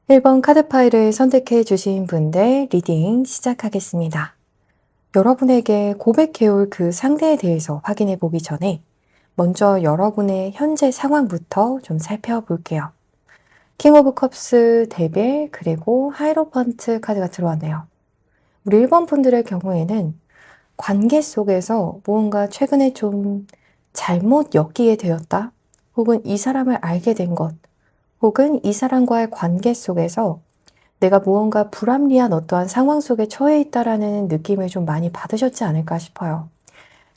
1번 카드 파일을 선택해 주신 분들 리딩 시작하겠습니다. 여러분에게 고백해올 그 상대에 대해서 확인해 보기 전에 먼저 여러분의 현재 상황부터 좀 살펴볼게요. 킹 오브 컵스, 데빌, 그리고 하이로펀트 카드가 들어왔네요. 우리 1번 분들의 경우에는 관계 속에서 무언가 최근에 좀 잘못 엮이게 되었다, 혹은 이 사람을 알게 된 것, 혹은 이 사람과의 관계 속에서 내가 무언가 불합리한 어떠한 상황 속에 처해 있다라는 느낌을 좀 많이 받으셨지 않을까 싶어요.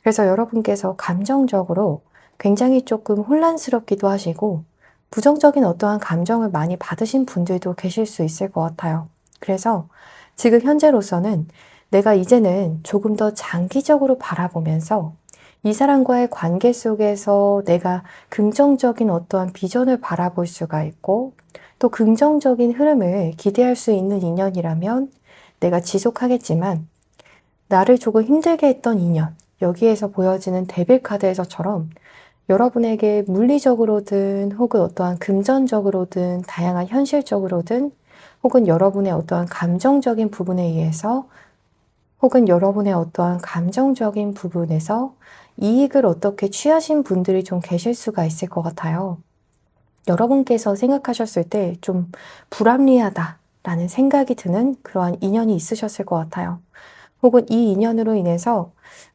그래서 여러분께서 감정적으로 굉장히 조금 혼란스럽기도 하시고 부정적인 어떠한 감정을 많이 받으신 분들도 계실 수 있을 것 같아요. 그래서 지금 현재로서는 내가 이제는 조금 더 장기적으로 바라보면서 이 사람과의 관계 속에서 내가 긍정적인 어떠한 비전을 바라볼 수가 있고, 또 긍정적인 흐름을 기대할 수 있는 인연이라면 내가 지속하겠지만, 나를 조금 힘들게 했던 인연, 여기에서 보여지는 데빌 카드에서처럼 여러분에게 물리적으로든 혹은 어떠한 금전적으로든 다양한 현실적으로든 혹은 여러분의 어떠한 감정적인 부분에 의해서 혹은 여러분의 어떠한 감정적인 부분에서 이익을 어떻게 취하신 분들이 좀 계실 수가 있을 것 같아요. 여러분께서 생각하셨을 때 좀 불합리하다라는 생각이 드는 그러한 인연이 있으셨을 것 같아요. 혹은 이 인연으로 인해서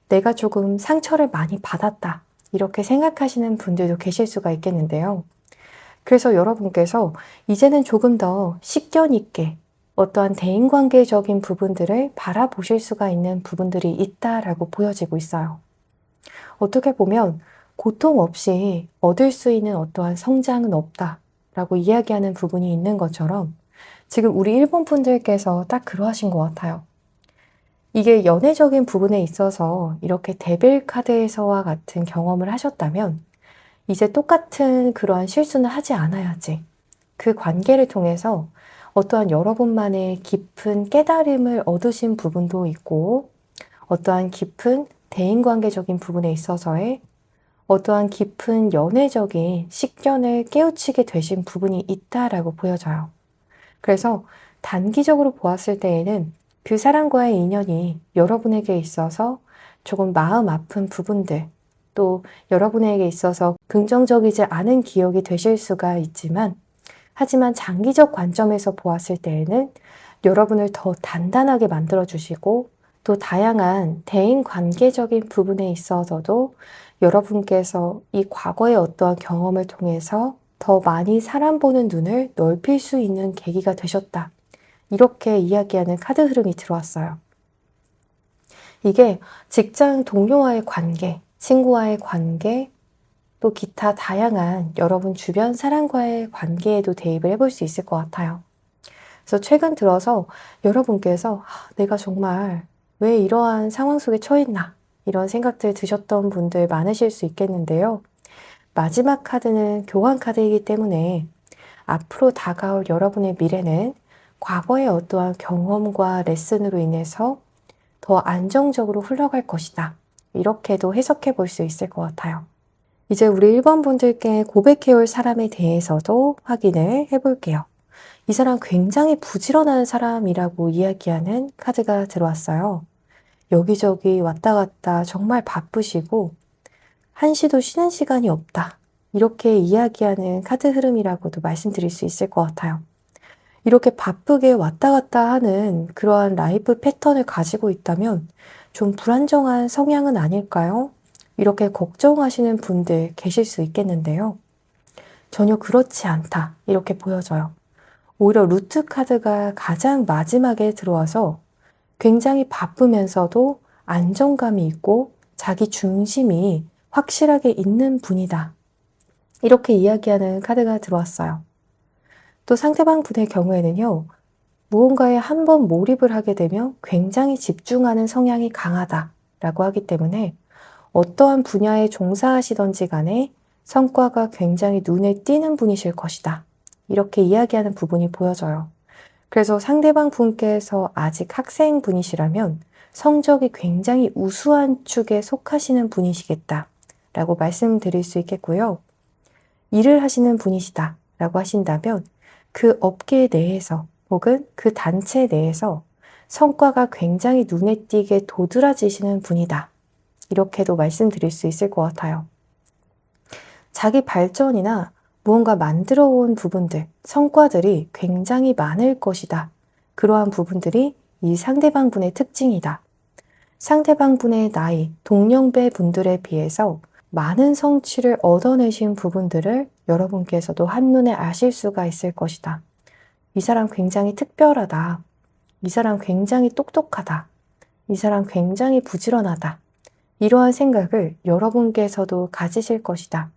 내가 조금 상처를 많이 받았다, 이렇게 생각하시는 분들도 계실 수가 있겠는데요. 그래서 여러분께서 이제는 조금 더 식견 있게 어떠한 대인관계적인 부분들을 바라보실 수가 있는 부분들이 있다라고 보여지고 있어요. 어떻게 보면 고통 없이 얻을 수 있는 어떠한 성장은 없다라고 이야기하는 부분이 있는 것처럼 지금 우리 일본 분들께서 딱 그러하신 것 같아요. 이게 연애적인 부분에 있어서 이렇게 데빌 카드에서와 같은 경험을 하셨다면 이제 똑같은 그러한 실수는 하지 않아야지. 그 관계를 통해서 어떠한 여러분만의 깊은 깨달음을 얻으신 부분도 있고, 어떠한 깊은 대인관계적인 부분에 있어서의 어떠한 깊은 연애적인 식견을 깨우치게 되신 부분이 있다라고 보여져요. 그래서 단기적으로 보았을 때에는 그 사람과의 인연이 여러분에게 있어서 조금 마음 아픈 부분들, 또 여러분에게 있어서 긍정적이지 않은 기억이 되실 수가 있지만, 하지만 장기적 관점에서 보았을 때에는 여러분을 더 단단하게 만들어주시고, 또 다양한 대인 관계적인 부분에 있어서도 여러분께서 이 과거의 어떠한 경험을 통해서 더 많이 사람 보는 눈을 넓힐 수 있는 계기가 되셨다, 이렇게 이야기하는 카드 흐름이 들어왔어요. 이게 직장 동료와의 관계, 친구와의 관계, 또 기타 다양한 여러분 주변 사람과의 관계에도 대입을 해볼 수 있을 것 같아요. 그래서 최근 들어서 여러분께서 내가 정말 왜 이러한 상황 속에 처했나, 이런 생각들 드셨던 분들 많으실 수 있겠는데요. 마지막 카드는 교환 카드이기 때문에 앞으로 다가올 여러분의 미래는 과거의 어떠한 경험과 레슨으로 인해서 더 안정적으로 흘러갈 것이다, 이렇게도 해석해 볼 수 있을 것 같아요. 이제 우리 1번 분들께 고백해올 사람에 대해서도 확인을 해볼게요. 이 사람 굉장히 부지런한 사람이라고 이야기하는 카드가 들어왔어요. 여기저기 왔다 갔다 정말 바쁘시고 한시도 쉬는 시간이 없다, 이렇게 이야기하는 카드 흐름이라고도 말씀드릴 수 있을 것 같아요. 이렇게 바쁘게 왔다 갔다 하는 그러한 라이프 패턴을 가지고 있다면 좀 불안정한 성향은 아닐까요? 이렇게 걱정하시는 분들 계실 수 있겠는데요. 전혀 그렇지 않다, 이렇게 보여져요. 오히려 루트 카드가 가장 마지막에 들어와서 굉장히 바쁘면서도 안정감이 있고 자기 중심이 확실하게 있는 분이다, 이렇게 이야기하는 카드가 들어왔어요. 또 상대방 분의 경우에는요, 무언가에 한 번 몰입을 하게 되면 굉장히 집중하는 성향이 강하다라고 하기 때문에 어떠한 분야에 종사하시던지 간에 성과가 굉장히 눈에 띄는 분이실 것이다, 이렇게 이야기하는 부분이 보여져요. 그래서 상대방 분께서 아직 학생 분이시라면 성적이 굉장히 우수한 축에 속하시는 분이시겠다 라고 말씀드릴 수 있겠고요. 일을 하시는 분이시다 라고 하신다면 그 업계 내에서 혹은 그 단체 내에서 성과가 굉장히 눈에 띄게 도드라지시는 분이다. 이렇게도 말씀드릴 수 있을 것 같아요. 자기 발전이나 무언가 만들어 온 부분들, 성과들이 굉장히 많을 것이다. 그러한 부분들이 이 상대방 분의 특징이다. 상대방 분의 나이, 동년배 분들에 비해서 많은 성취를 얻어내신 부분들을 여러분께서도 한눈에 아실 수가 있을 것이다. 이 사람 굉장히 특별하다. 이 사람 굉장히 똑똑하다. 이 사람 굉장히 부지런하다. 이러한 생각을 여러분께서도 가지실 것이다.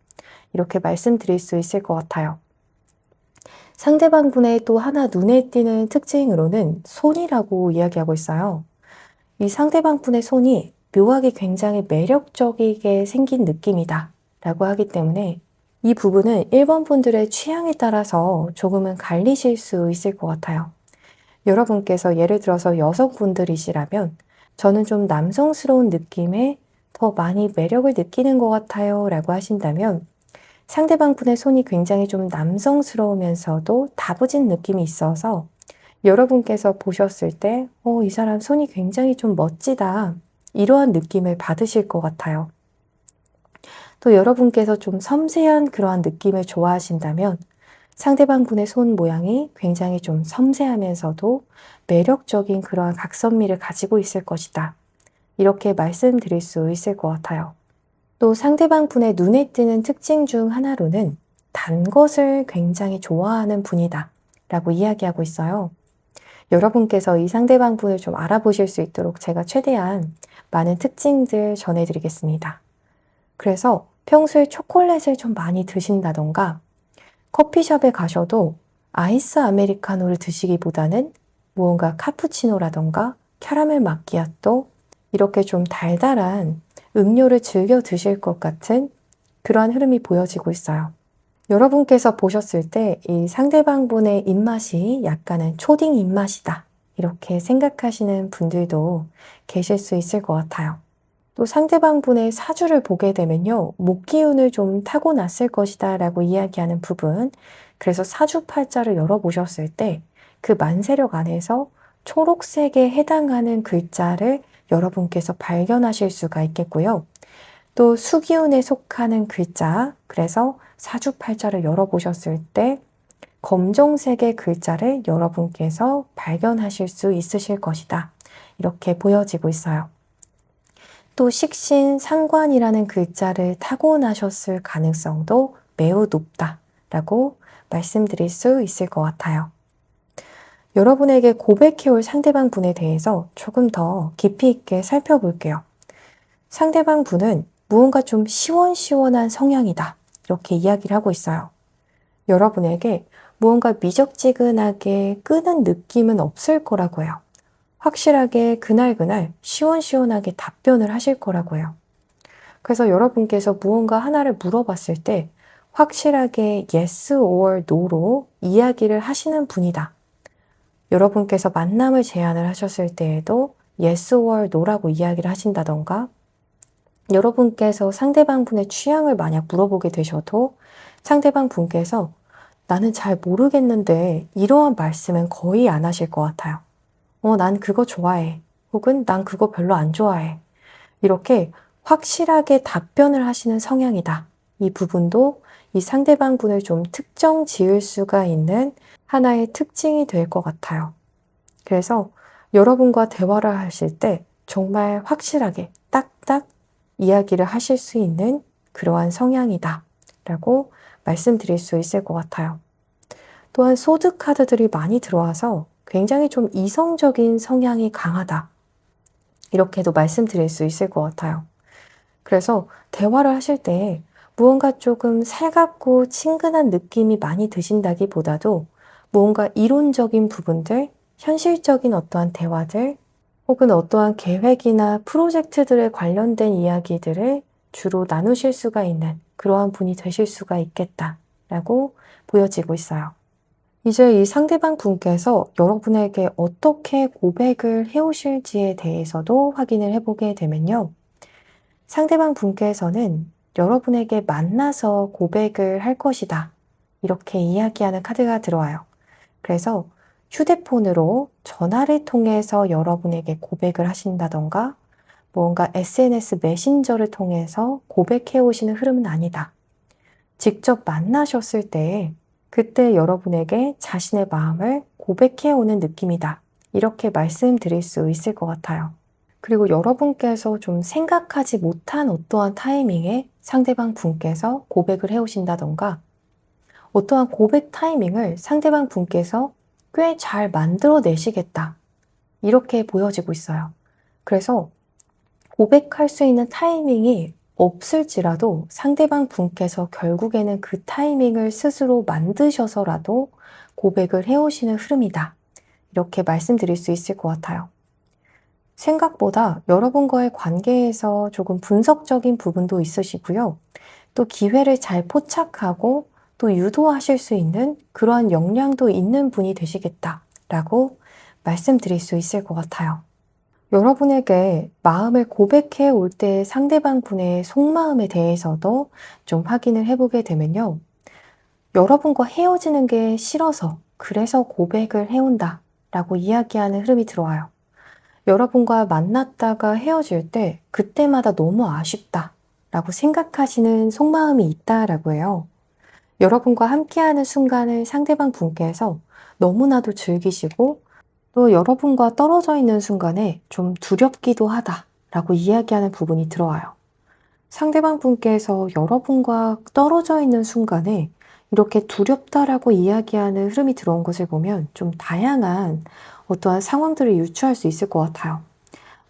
이렇게 말씀드릴 수 있을 것 같아요. 상대방 분의 또 하나 눈에 띄는 특징으로는 손이라고 이야기하고 있어요. 이 상대방 분의 손이 묘하게 굉장히 매력적이게 생긴 느낌이다 라고 하기 때문에 이 부분은 1번 분들의 취향에 따라서 조금은 갈리실 수 있을 것 같아요. 여러분께서 예를 들어서 여성분들이시라면 저는 좀 남성스러운 느낌에 더 많이 매력을 느끼는 것 같아요 라고 하신다면 상대방 분의 손이 굉장히 좀 남성스러우면서도 다부진 느낌이 있어서 여러분께서 보셨을 때, 이 사람 손이 굉장히 좀 멋지다. 이러한 느낌을 받으실 것 같아요. 또 여러분께서 좀 섬세한 그러한 느낌을 좋아하신다면 상대방 분의 손 모양이 굉장히 좀 섬세하면서도 매력적인 그러한 각선미를 가지고 있을 것이다. 이렇게 말씀드릴 수 있을 것 같아요. 또 상대방 분의 눈에 띄는 특징 중 하나로는 단 것을 굉장히 좋아하는 분이다 라고 이야기하고 있어요. 여러분께서 이 상대방 분을 좀 알아보실 수 있도록 제가 최대한 많은 특징들 전해드리겠습니다. 그래서 평소에 초콜릿을 좀 많이 드신다던가 커피숍에 가셔도 아이스 아메리카노를 드시기보다는 무언가 카푸치노라던가 캐러멜 마키아또 이렇게 좀 달달한 음료를 즐겨 드실 것 같은 그러한 흐름이 보여지고 있어요. 여러분께서 보셨을 때 이 상대방 분의 입맛이 약간은 초딩 입맛이다. 이렇게 생각하시는 분들도 계실 수 있을 것 같아요. 또 상대방 분의 사주를 보게 되면요. 목 기운을 좀 타고났을 것이다 라고 이야기하는 부분. 그래서 사주팔자를 열어보셨을 때 그 만세력 안에서 초록색에 해당하는 글자를 여러분께서 발견하실 수가 있겠고요. 또 수기운에 속하는 글자, 그래서 사주팔자를 열어보셨을 때 검정색의 글자를 여러분께서 발견하실 수 있으실 것이다. 이렇게 보여지고 있어요. 또 식신, 상관이라는 글자를 타고나셨을 가능성도 매우 높다라고 말씀드릴 수 있을 것 같아요. 여러분에게 고백해올 상대방 분에 대해서 조금 더 깊이 있게 살펴볼게요. 상대방 분은 무언가 좀 시원시원한 성향이다. 이렇게 이야기를 하고 있어요. 여러분에게 무언가 미적지근하게 끄는 느낌은 없을 거라고 해요. 확실하게 그날그날 시원시원하게 답변을 하실 거라고 해요. 그래서 여러분께서 무언가 하나를 물어봤을 때 확실하게 yes or no로 이야기를 하시는 분이다. 여러분께서 만남을 제안을 하셨을 때에도 yes or no라고 이야기를 하신다던가 여러분께서 상대방 분의 취향을 만약 물어보게 되셔도 상대방 분께서 나는 잘 모르겠는데 이러한 말씀은 거의 안 하실 것 같아요. 난 그거 좋아해. 혹은 난 그거 별로 안 좋아해. 이렇게 확실하게 답변을 하시는 성향이다. 이 부분도 이 상대방 분을 좀 특정 지을 수가 있는 하나의 특징이 될 것 같아요. 그래서 여러분과 대화를 하실 때 정말 확실하게 딱딱 이야기를 하실 수 있는 그러한 성향이다 라고 말씀드릴 수 있을 것 같아요. 또한 소드 카드들이 많이 들어와서 굉장히 좀 이성적인 성향이 강하다. 이렇게도 말씀드릴 수 있을 것 같아요. 그래서 대화를 하실 때 무언가 조금 살갑고 친근한 느낌이 많이 드신다기보다도 무언가 이론적인 부분들, 현실적인 어떠한 대화들, 혹은 어떠한 계획이나 프로젝트들에 관련된 이야기들을 주로 나누실 수가 있는 그러한 분이 되실 수가 있겠다라고 보여지고 있어요. 이제 이 상대방 분께서 여러분에게 어떻게 고백을 해오실지에 대해서도 확인을 해보게 되면요. 상대방 분께서는 여러분에게 만나서 고백을 할 것이다. 이렇게 이야기하는 카드가 들어와요. 그래서 휴대폰으로 전화를 통해서 여러분에게 고백을 하신다던가 뭔가 SNS 메신저를 통해서 고백해 오시는 흐름은 아니다. 직접 만나셨을 때 그때 여러분에게 자신의 마음을 고백해 오는 느낌이다. 이렇게 말씀드릴 수 있을 것 같아요. 그리고 여러분께서 좀 생각하지 못한 어떠한 타이밍에 상대방 분께서 고백을 해 오신다던가 어떠한 고백 타이밍을 상대방 분께서 꽤 잘 만들어내시겠다. 이렇게 보여지고 있어요. 그래서 고백할 수 있는 타이밍이 없을지라도 상대방 분께서 결국에는 그 타이밍을 스스로 만드셔서라도 고백을 해오시는 흐름이다. 이렇게 말씀드릴 수 있을 것 같아요. 생각보다 여러분과의 관계에서 조금 분석적인 부분도 있으시고요. 또 기회를 잘 포착하고 또 유도하실 수 있는 그러한 역량도 있는 분이 되시겠다라고 말씀드릴 수 있을 것 같아요. 여러분에게 마음을 고백해 올 때 상대방 분의 속마음에 대해서도 좀 확인을 해보게 되면요. 여러분과 헤어지는 게 싫어서 그래서 고백을 해온다 라고 이야기하는 흐름이 들어와요. 여러분과 만났다가 헤어질 때 그때마다 너무 아쉽다 라고 생각하시는 속마음이 있다라고 해요. 여러분과 함께하는 순간을 상대방 분께서 너무나도 즐기시고 또 여러분과 떨어져 있는 순간에 좀 두렵기도 하다라고 이야기하는 부분이 들어와요. 상대방 분께서 여러분과 떨어져 있는 순간에 이렇게 두렵다라고 이야기하는 흐름이 들어온 것을 보면 좀 다양한 어떠한 상황들을 유추할 수 있을 것 같아요.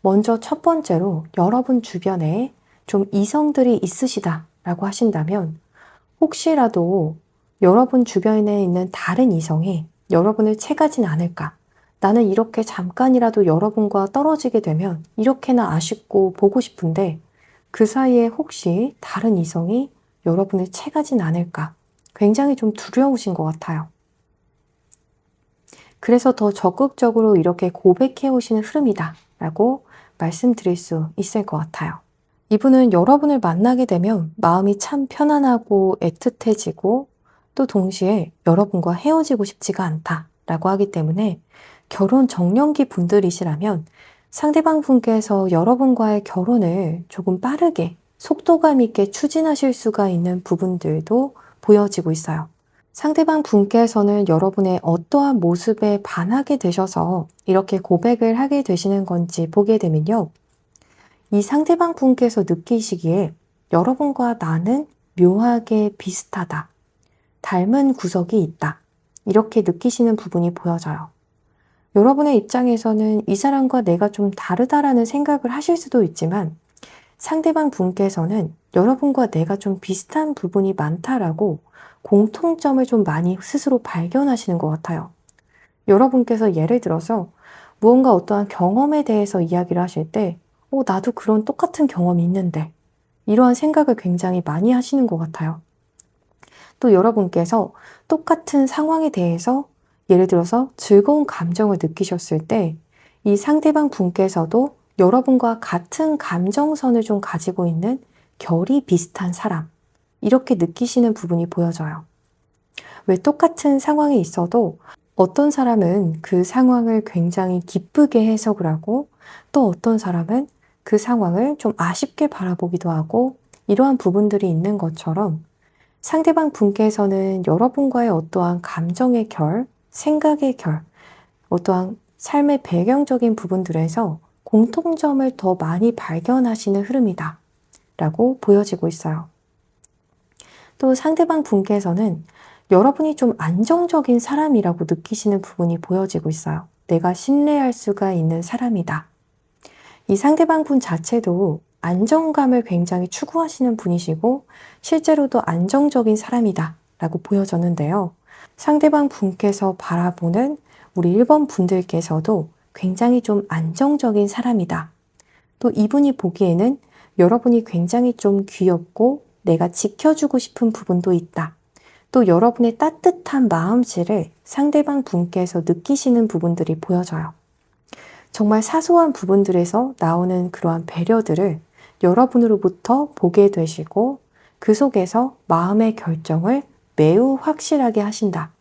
먼저 첫 번째로 여러분 주변에 좀 이성들이 있으시다라고 하신다면 혹시라도 여러분 주변에 있는 다른 이성이 여러분을 채가진 않을까? 나는 이렇게 잠깐이라도 여러분과 떨어지게 되면 이렇게나 아쉽고 보고 싶은데 그 사이에 혹시 다른 이성이 여러분을 채가진 않을까? 굉장히 좀 두려우신 것 같아요. 그래서 더 적극적으로 이렇게 고백해 오시는 흐름이다 라고 말씀드릴 수 있을 것 같아요. 이분은 여러분을 만나게 되면 마음이 참 편안하고 애틋해지고 또 동시에 여러분과 헤어지고 싶지가 않다라고 하기 때문에 결혼 정년기 분들이시라면 상대방 분께서 여러분과의 결혼을 조금 빠르게 속도감 있게 추진하실 수가 있는 부분들도 보여지고 있어요. 상대방 분께서는 여러분의 어떠한 모습에 반하게 되셔서 이렇게 고백을 하게 되시는 건지 보게 되면요. 이 상대방 분께서 느끼시기에 여러분과 나는 묘하게 비슷하다. 닮은 구석이 있다. 이렇게 느끼시는 부분이 보여져요. 여러분의 입장에서는 이 사람과 내가 좀 다르다라는 생각을 하실 수도 있지만 상대방 분께서는 여러분과 내가 좀 비슷한 부분이 많다라고 공통점을 좀 많이 스스로 발견하시는 것 같아요. 여러분께서 예를 들어서 무언가 어떠한 경험에 대해서 이야기를 하실 때 나도 그런 똑같은 경험이 있는데 이러한 생각을 굉장히 많이 하시는 것 같아요. 또 여러분께서 똑같은 상황에 대해서 예를 들어서 즐거운 감정을 느끼셨을 때 이 상대방 분께서도 여러분과 같은 감정선을 좀 가지고 있는 결이 비슷한 사람, 이렇게 느끼시는 부분이 보여져요. 왜 똑같은 상황에 있어도 어떤 사람은 그 상황을 굉장히 기쁘게 해석을 하고 또 어떤 사람은 그 상황을 좀 아쉽게 바라보기도 하고 이러한 부분들이 있는 것처럼 상대방 분께서는 여러분과의 어떠한 감정의 결, 생각의 결, 어떠한 삶의 배경적인 부분들에서 공통점을 더 많이 발견하시는 흐름이다 라고 보여지고 있어요. 또 상대방 분께서는 여러분이 좀 안정적인 사람이라고 느끼시는 부분이 보여지고 있어요. 내가 신뢰할 수가 있는 사람이다. 이 상대방 분 자체도 안정감을 굉장히 추구하시는 분이시고 실제로도 안정적인 사람이다 라고 보여졌는데요. 상대방 분께서 바라보는 우리 1번 분들께서도 굉장히 좀 안정적인 사람이다. 또 이분이 보기에는 여러분이 굉장히 좀 귀엽고 내가 지켜주고 싶은 부분도 있다. 또 여러분의 따뜻한 마음씨를 상대방 분께서 느끼시는 부분들이 보여져요. 정말 사소한 부분들에서 나오는 그러한 배려들을 여러분으로부터 보게 되시고 그 속에서 마음의 결정을 매우 확실하게 하신다.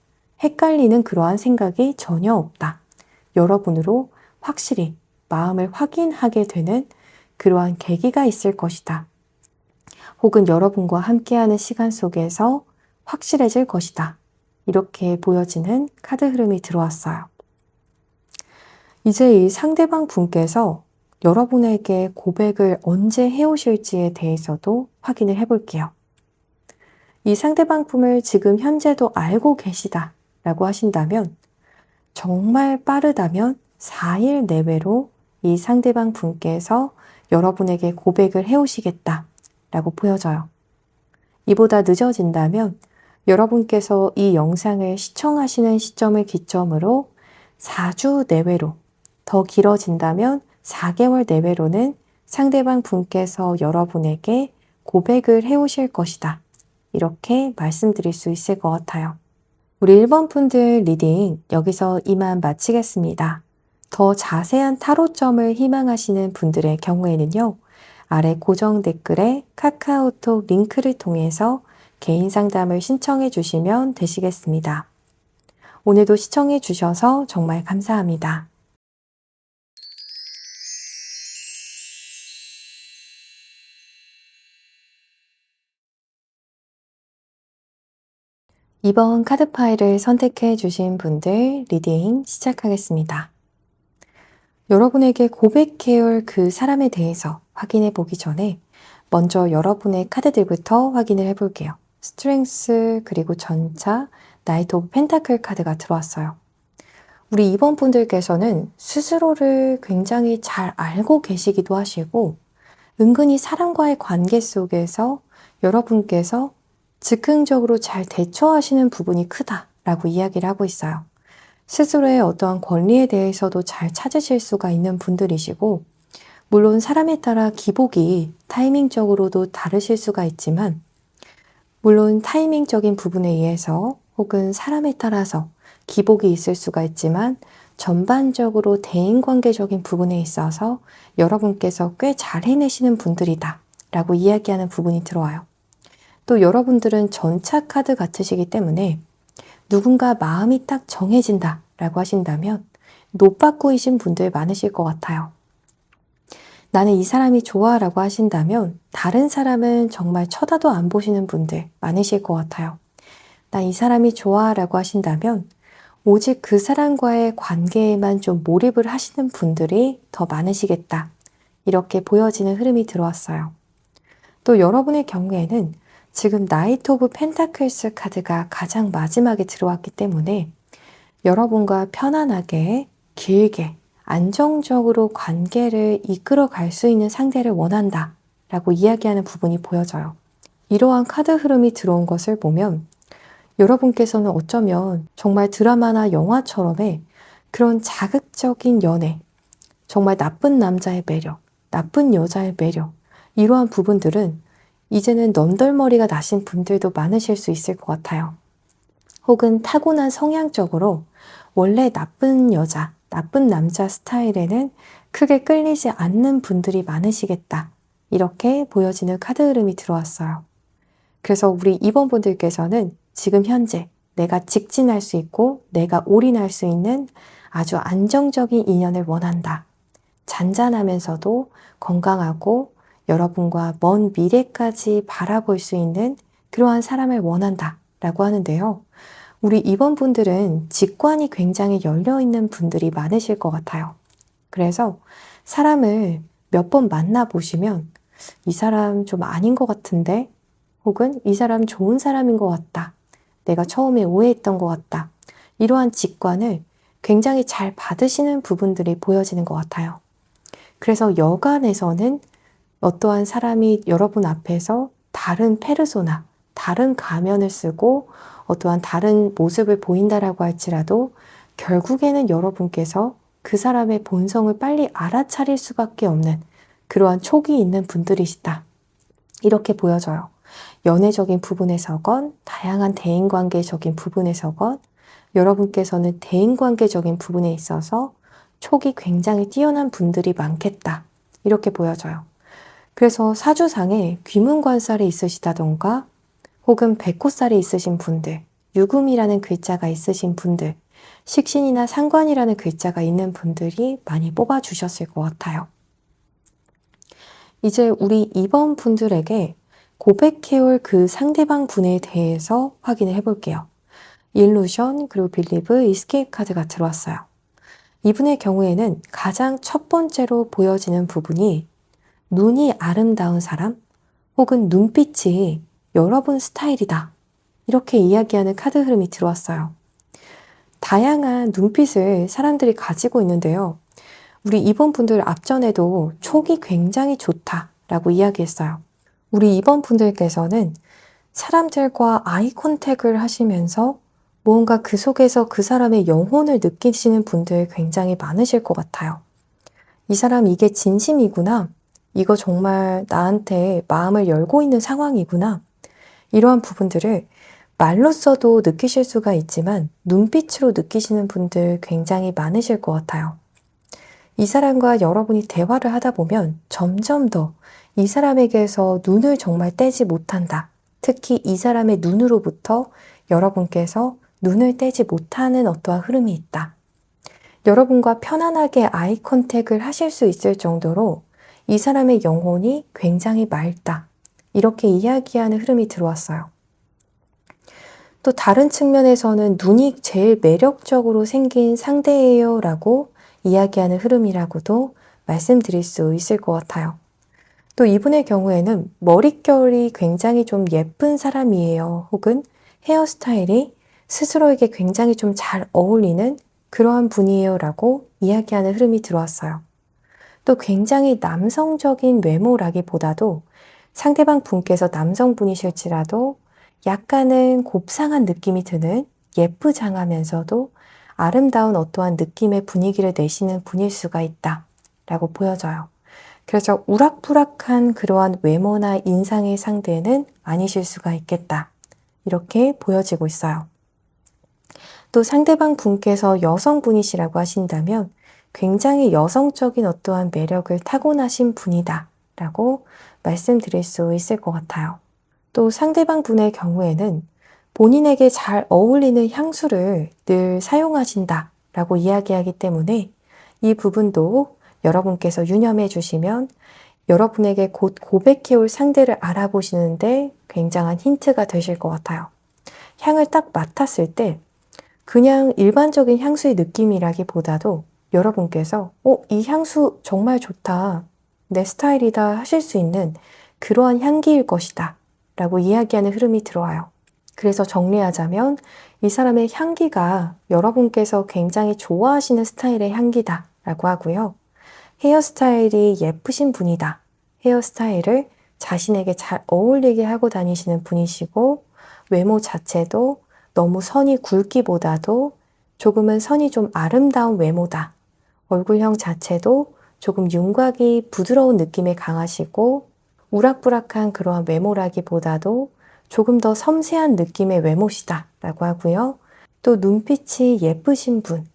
헷갈리는 그러한 생각이 전혀 없다. 여러분으로 확실히 마음을 확인하게 되는 그러한 계기가 있을 것이다. 혹은 여러분과 함께하는 시간 속에서 확실해질 것이다. 이렇게 보여지는 카드 흐름이 들어왔어요. 이제 이 상대방 분께서 여러분에게 고백을 언제 해오실지에 대해서도 확인을 해볼게요. 이 상대방 분을 지금 현재도 알고 계시다 라고 하신다면 정말 빠르다면 4일 내외로 이 상대방 분께서 여러분에게 고백을 해오시겠다 라고 보여져요. 이보다 늦어진다면 여러분께서 이 영상을 시청하시는 시점을 기점으로 4주 내외로, 더 길어진다면 4개월 내외로는 상대방 분께서 여러분에게 고백을 해오실 것이다. 이렇게 말씀드릴 수 있을 것 같아요. 우리 1번 분들 리딩 여기서 이만 마치겠습니다. 더 자세한 타로점을 희망하시는 분들의 경우에는요. 아래 고정 댓글에 카카오톡 링크를 통해서 개인 상담을 신청해 주시면 되시겠습니다. 오늘도 시청해 주셔서 정말 감사합니다. 이번 카드 파일을 선택해 주신 분들 리딩 시작하겠습니다. 여러분에게 고백해올 그 사람에 대해서 확인해 보기 전에 먼저 여러분의 카드들부터 확인을 해볼게요. 스트렝스 그리고 전차, 나이트 오브 펜타클 카드가 들어왔어요. 우리 2번 분들께서는 스스로를 굉장히 잘 알고 계시기도 하시고 은근히 사람과의 관계 속에서 여러분께서 즉흥적으로 잘 대처하시는 부분이 크다라고 이야기를 하고 있어요. 스스로의 어떠한 권리에 대해서도 잘 찾으실 수가 있는 분들이시고 물론 사람에 따라 기복이 타이밍적으로도 다르실 수가 있지만 물론 타이밍적인 부분에 의해서 혹은 사람에 따라서 기복이 있을 수가 있지만 전반적으로 대인관계적인 부분에 있어서 여러분께서 꽤 잘 해내시는 분들이다 라고 이야기하는 부분이 들어와요. 또 여러분들은 전차 카드 같으시기 때문에 누군가 마음이 딱 정해진다 라고 하신다면 노빠꾸이신 분들 많으실 것 같아요. 나는 이 사람이 좋아 라고 하신다면 다른 사람은 정말 쳐다도 안 보시는 분들 많으실 것 같아요. 난 이 사람이 좋아 라고 하신다면 오직 그 사람과의 관계에만 좀 몰입을 하시는 분들이 더 많으시겠다. 이렇게 보여지는 흐름이 들어왔어요. 또 여러분의 경우에는 지금 나이트 오브 펜타클스 카드가 가장 마지막에 들어왔기 때문에 여러분과 편안하게 길게 안정적으로 관계를 이끌어 갈 수 있는 상대를 원한다 라고 이야기하는 부분이 보여져요. 이러한 카드 흐름이 들어온 것을 보면 여러분께서는 어쩌면 정말 드라마나 영화처럼의 그런 자극적인 연애, 정말 나쁜 남자의 매력, 나쁜 여자의 매력, 이러한 부분들은 이제는 넌덜머리가 나신 분들도 많으실 수 있을 것 같아요. 혹은 타고난 성향적으로 원래 나쁜 여자, 나쁜 남자 스타일에는 크게 끌리지 않는 분들이 많으시겠다. 이렇게 보여지는 카드 흐름이 들어왔어요. 그래서 우리 2번 분들께서는 지금 현재 내가 직진할 수 있고 내가 올인할 수 있는 아주 안정적인 인연을 원한다. 잔잔하면서도 건강하고 여러분과 먼 미래까지 바라볼 수 있는 그러한 사람을 원한다 라고 하는데요. 우리 2번 분들은 직관이 굉장히 열려있는 분들이 많으실 것 같아요. 그래서 사람을 몇 번 만나보시면 이 사람 좀 아닌 것 같은데 혹은 이 사람 좋은 사람인 것 같다. 내가 처음에 오해했던 것 같다. 이러한 직관을 굉장히 잘 받으시는 부분들이 보여지는 것 같아요. 그래서 여간에서는 어떠한 사람이 여러분 앞에서 다른 페르소나, 다른 가면을 쓰고 어떠한 다른 모습을 보인다라고 할지라도 결국에는 여러분께서 그 사람의 본성을 빨리 알아차릴 수밖에 없는 그러한 촉이 있는 분들이시다. 이렇게 보여져요. 연애적인 부분에서건 다양한 대인관계적인 부분에서건 여러분께서는 대인관계적인 부분에 있어서 촉이 굉장히 뛰어난 분들이 많겠다. 이렇게 보여져요. 그래서 사주상에 귀문관살이 있으시다던가 혹은 백호살이 있으신 분들 유금이라는 글자가 있으신 분들, 식신이나 상관이라는 글자가 있는 분들이 많이 뽑아주셨을 것 같아요. 이제 우리 2번 분들에게 고백해올 그 상대방 분에 대해서 확인을 해볼게요. 일루션, 그리고 빌리브, 이스케이프 카드가 들어왔어요. 이분의 경우에는 가장 첫 번째로 보여지는 부분이 눈이 아름다운 사람 혹은 눈빛이 여러분 스타일이다. 이렇게 이야기하는 카드 흐름이 들어왔어요. 다양한 눈빛을 사람들이 가지고 있는데요. 우리 이번 분들 앞전에도 촉이 굉장히 좋다라고 이야기했어요. 우리 이번 분들께서는 사람들과 아이 컨택을 하시면서 무언가 그 속에서 그 사람의 영혼을 느끼시는 분들 굉장히 많으실 것 같아요. 이 사람 이게 진심이구나. 이거 정말 나한테 마음을 열고 있는 상황이구나. 이러한 부분들을 말로써도 느끼실 수가 있지만 눈빛으로 느끼시는 분들 굉장히 많으실 것 같아요. 이 사람과 여러분이 대화를 하다 보면 점점 더 이 사람에게서 눈을 정말 떼지 못한다. 특히 이 사람의 눈으로부터 여러분께서 눈을 떼지 못하는 어떠한 흐름이 있다. 여러분과 편안하게 아이 컨택을 하실 수 있을 정도로 이 사람의 영혼이 굉장히 맑다. 이렇게 이야기하는 흐름이 들어왔어요. 또 다른 측면에서는 눈이 제일 매력적으로 생긴 상대예요 라고 이야기하는 흐름이라고도 말씀드릴 수 있을 것 같아요. 또 이분의 경우에는 머릿결이 굉장히 좀 예쁜 사람이에요. 혹은 헤어스타일이 스스로에게 굉장히 좀 잘 어울리는 그러한 분이에요 라고 이야기하는 흐름이 들어왔어요. 또 굉장히 남성적인 외모라기보다도 상대방 분께서 남성분이실지라도 약간은 곱상한 느낌이 드는 예쁘장하면서도 아름다운 어떠한 느낌의 분위기를 내시는 분일 수가 있다 라고 보여져요. 그래서 우락부락한 그러한 외모나 인상의 상대는 아니실 수가 있겠다. 이렇게 보여지고 있어요. 또 상대방 분께서 여성분이시라고 하신다면 굉장히 여성적인 어떠한 매력을 타고나신 분이다 라고 말씀드릴 수 있을 것 같아요. 또 상대방 분의 경우에는 본인에게 잘 어울리는 향수를 늘 사용하신다 라고 이야기하기 때문에 이 부분도 여러분께서 유념해 주시면 여러분에게 곧 고백해올 상대를 알아보시는데 굉장한 힌트가 되실 것 같아요. 향을 딱 맡았을 때 그냥 일반적인 향수의 느낌이라기보다도 여러분께서 이 향수 정말 좋다. 내 스타일이다 하실 수 있는 그러한 향기일 것이다 라고 이야기하는 흐름이 들어와요. 그래서 정리하자면 이 사람의 향기가 여러분께서 굉장히 좋아하시는 스타일의 향기다 라고 하고요. 헤어스타일이 예쁘신 분이다. 헤어스타일을 자신에게 잘 어울리게 하고 다니시는 분이시고 외모 자체도 너무 선이 굵기보다도 조금은 선이 좀 아름다운 외모다. 얼굴형 자체도 조금 윤곽이 부드러운 느낌이 강하시고 우락부락한 그러한 외모라기보다도 조금 더 섬세한 느낌의 외모시다 라고 하고요. 또 눈빛이 예쁘신 분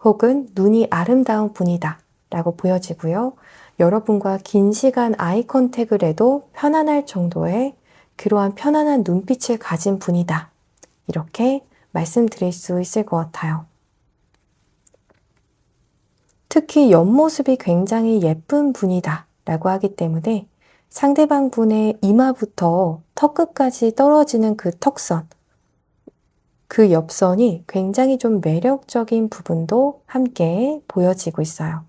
혹은 눈이 아름다운 분이다 라고 보여지고요. 여러분과 긴 시간 아이 컨택을 해도 편안할 정도의 그러한 편안한 눈빛을 가진 분이다. 이렇게 말씀드릴 수 있을 것 같아요. 특히 옆모습이 굉장히 예쁜 분이다 라고 하기 때문에 상대방 분의 이마부터 턱끝까지 떨어지는 그 턱선, 그 옆선이 굉장히 좀 매력적인 부분도 함께 보여지고 있어요.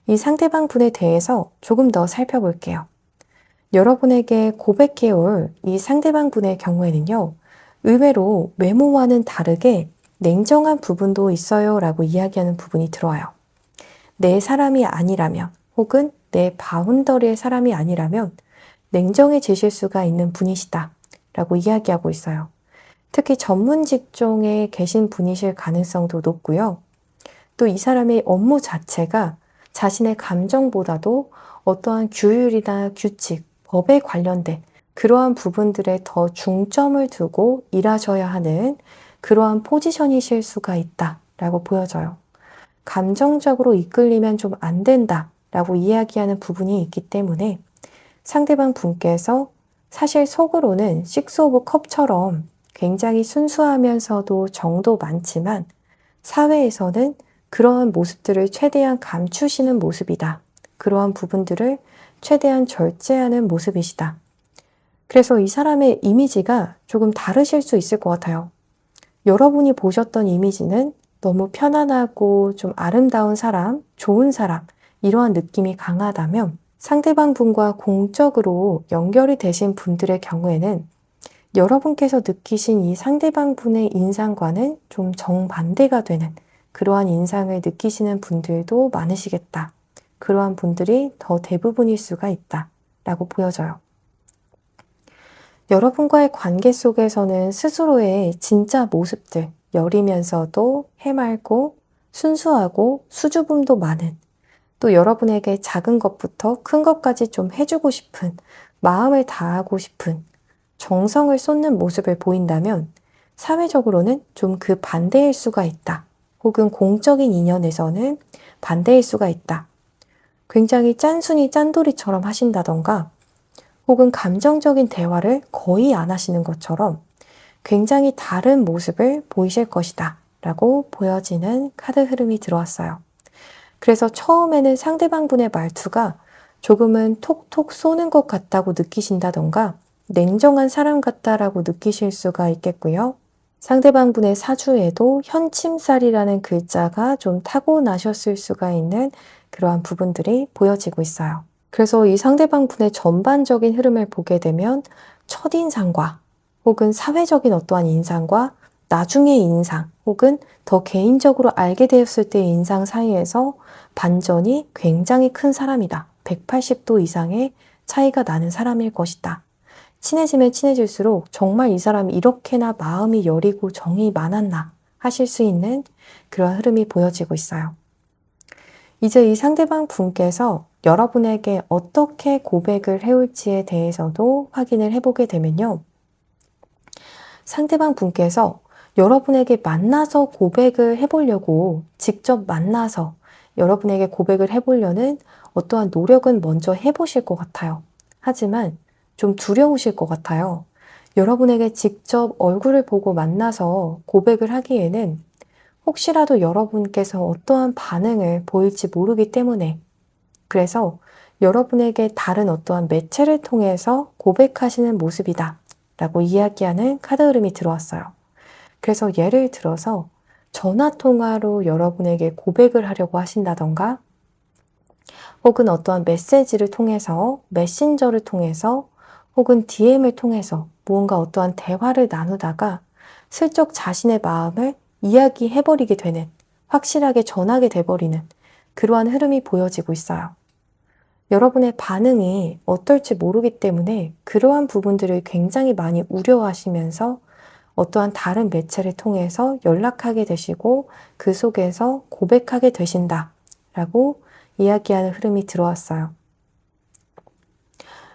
이 상대방 분에 대해서 조금 더 살펴볼게요. 여러분에게 고백해올 이 상대방 분의 경우에는요, 의외로 외모와는 다르게 냉정한 부분도 있어요 라고 이야기하는 부분이 들어와요. 내 사람이 아니라면 혹은 내 바운더리의 사람이 아니라면 냉정해지실 수가 있는 분이시다 라고 이야기하고 있어요. 특히 전문 직종에 계신 분이실 가능성도 높고요. 또 이 사람의 업무 자체가 자신의 감정보다도 어떠한 규율이나 규칙, 법에 관련된 그러한 부분들에 더 중점을 두고 일하셔야 하는 그러한 포지션이실 수가 있다라고 보여져요. 감정적으로 이끌리면 좀 안 된다라고 이야기하는 부분이 있기 때문에 상대방 분께서 사실 속으로는 식스 오브 컵처럼 굉장히 순수하면서도 정도 많지만 사회에서는 그러한 모습들을 최대한 감추시는 모습이다. 그러한 부분들을 최대한 절제하는 모습이시다. 그래서 이 사람의 이미지가 조금 다르실 수 있을 것 같아요. 여러분이 보셨던 이미지는 너무 편안하고 좀 아름다운 사람, 좋은 사람, 이러한 느낌이 강하다면 상대방 분과 공적으로 연결이 되신 분들의 경우에는 여러분께서 느끼신 이 상대방 분의 인상과는 좀 정반대가 되는 그러한 인상을 느끼시는 분들도 많으시겠다. 그러한 분들이 더 대부분일 수가 있다. 라고 보여져요. 여러분과의 관계 속에서는 스스로의 진짜 모습들, 여리면서도 해맑고 순수하고 수줍음도 많은, 또 여러분에게 작은 것부터 큰 것까지 좀 해주고 싶은, 마음을 다하고 싶은, 정성을 쏟는 모습을 보인다면 사회적으로는 좀 그 반대일 수가 있다. 혹은 공적인 인연에서는 반대일 수가 있다. 굉장히 짠순이 짠돌이처럼 하신다던가 혹은 감정적인 대화를 거의 안 하시는 것처럼 굉장히 다른 모습을 보이실 것이다 라고 보여지는 카드 흐름이 들어왔어요. 그래서 처음에는 상대방 분의 말투가 조금은 톡톡 쏘는 것 같다고 느끼신다던가 냉정한 사람 같다라고 느끼실 수가 있겠고요. 상대방 분의 사주에도 현침살이라는 글자가 좀 타고나셨을 수가 있는 그러한 부분들이 보여지고 있어요. 그래서 이 상대방 분의 전반적인 흐름을 보게 되면 첫인상과 혹은 사회적인 어떠한 인상과 나중의 인상 혹은 더 개인적으로 알게 되었을 때의 인상 사이에서 반전이 굉장히 큰 사람이다. 180도 이상의 차이가 나는 사람일 것이다. 친해지면 친해질수록 정말 이 사람이 이렇게나 마음이 여리고 정이 많았나 하실 수 있는 그런 흐름이 보여지고 있어요. 이제 이 상대방 분께서 여러분에게 어떻게 고백을 해올지에 대해서도 확인을 해보게 되면요. 상대방 분께서 여러분에게 만나서 고백을 해보려고 직접 만나서 여러분에게 고백을 해보려는 어떠한 노력은 먼저 해보실 것 같아요. 하지만 좀 두려우실 것 같아요. 여러분에게 직접 얼굴을 보고 만나서 고백을 하기에는 혹시라도 여러분께서 어떠한 반응을 보일지 모르기 때문에 그래서 여러분에게 다른 어떠한 매체를 통해서 고백하시는 모습이다 라고 이야기하는 카드 흐름이 들어왔어요. 그래서 예를 들어서 전화통화로 여러분에게 고백을 하려고 하신다던가 혹은 어떠한 메시지를 통해서 메신저를 통해서 혹은 DM을 통해서 무언가 어떠한 대화를 나누다가 슬쩍 자신의 마음을 이야기해버리게 되는 확실하게 전하게 돼버리는 그러한 흐름이 보여지고 있어요. 여러분의 반응이 어떨지 모르기 때문에 그러한 부분들을 굉장히 많이 우려하시면서 어떠한 다른 매체를 통해서 연락하게 되시고 그 속에서 고백하게 되신다 라고 이야기하는 흐름이 들어왔어요.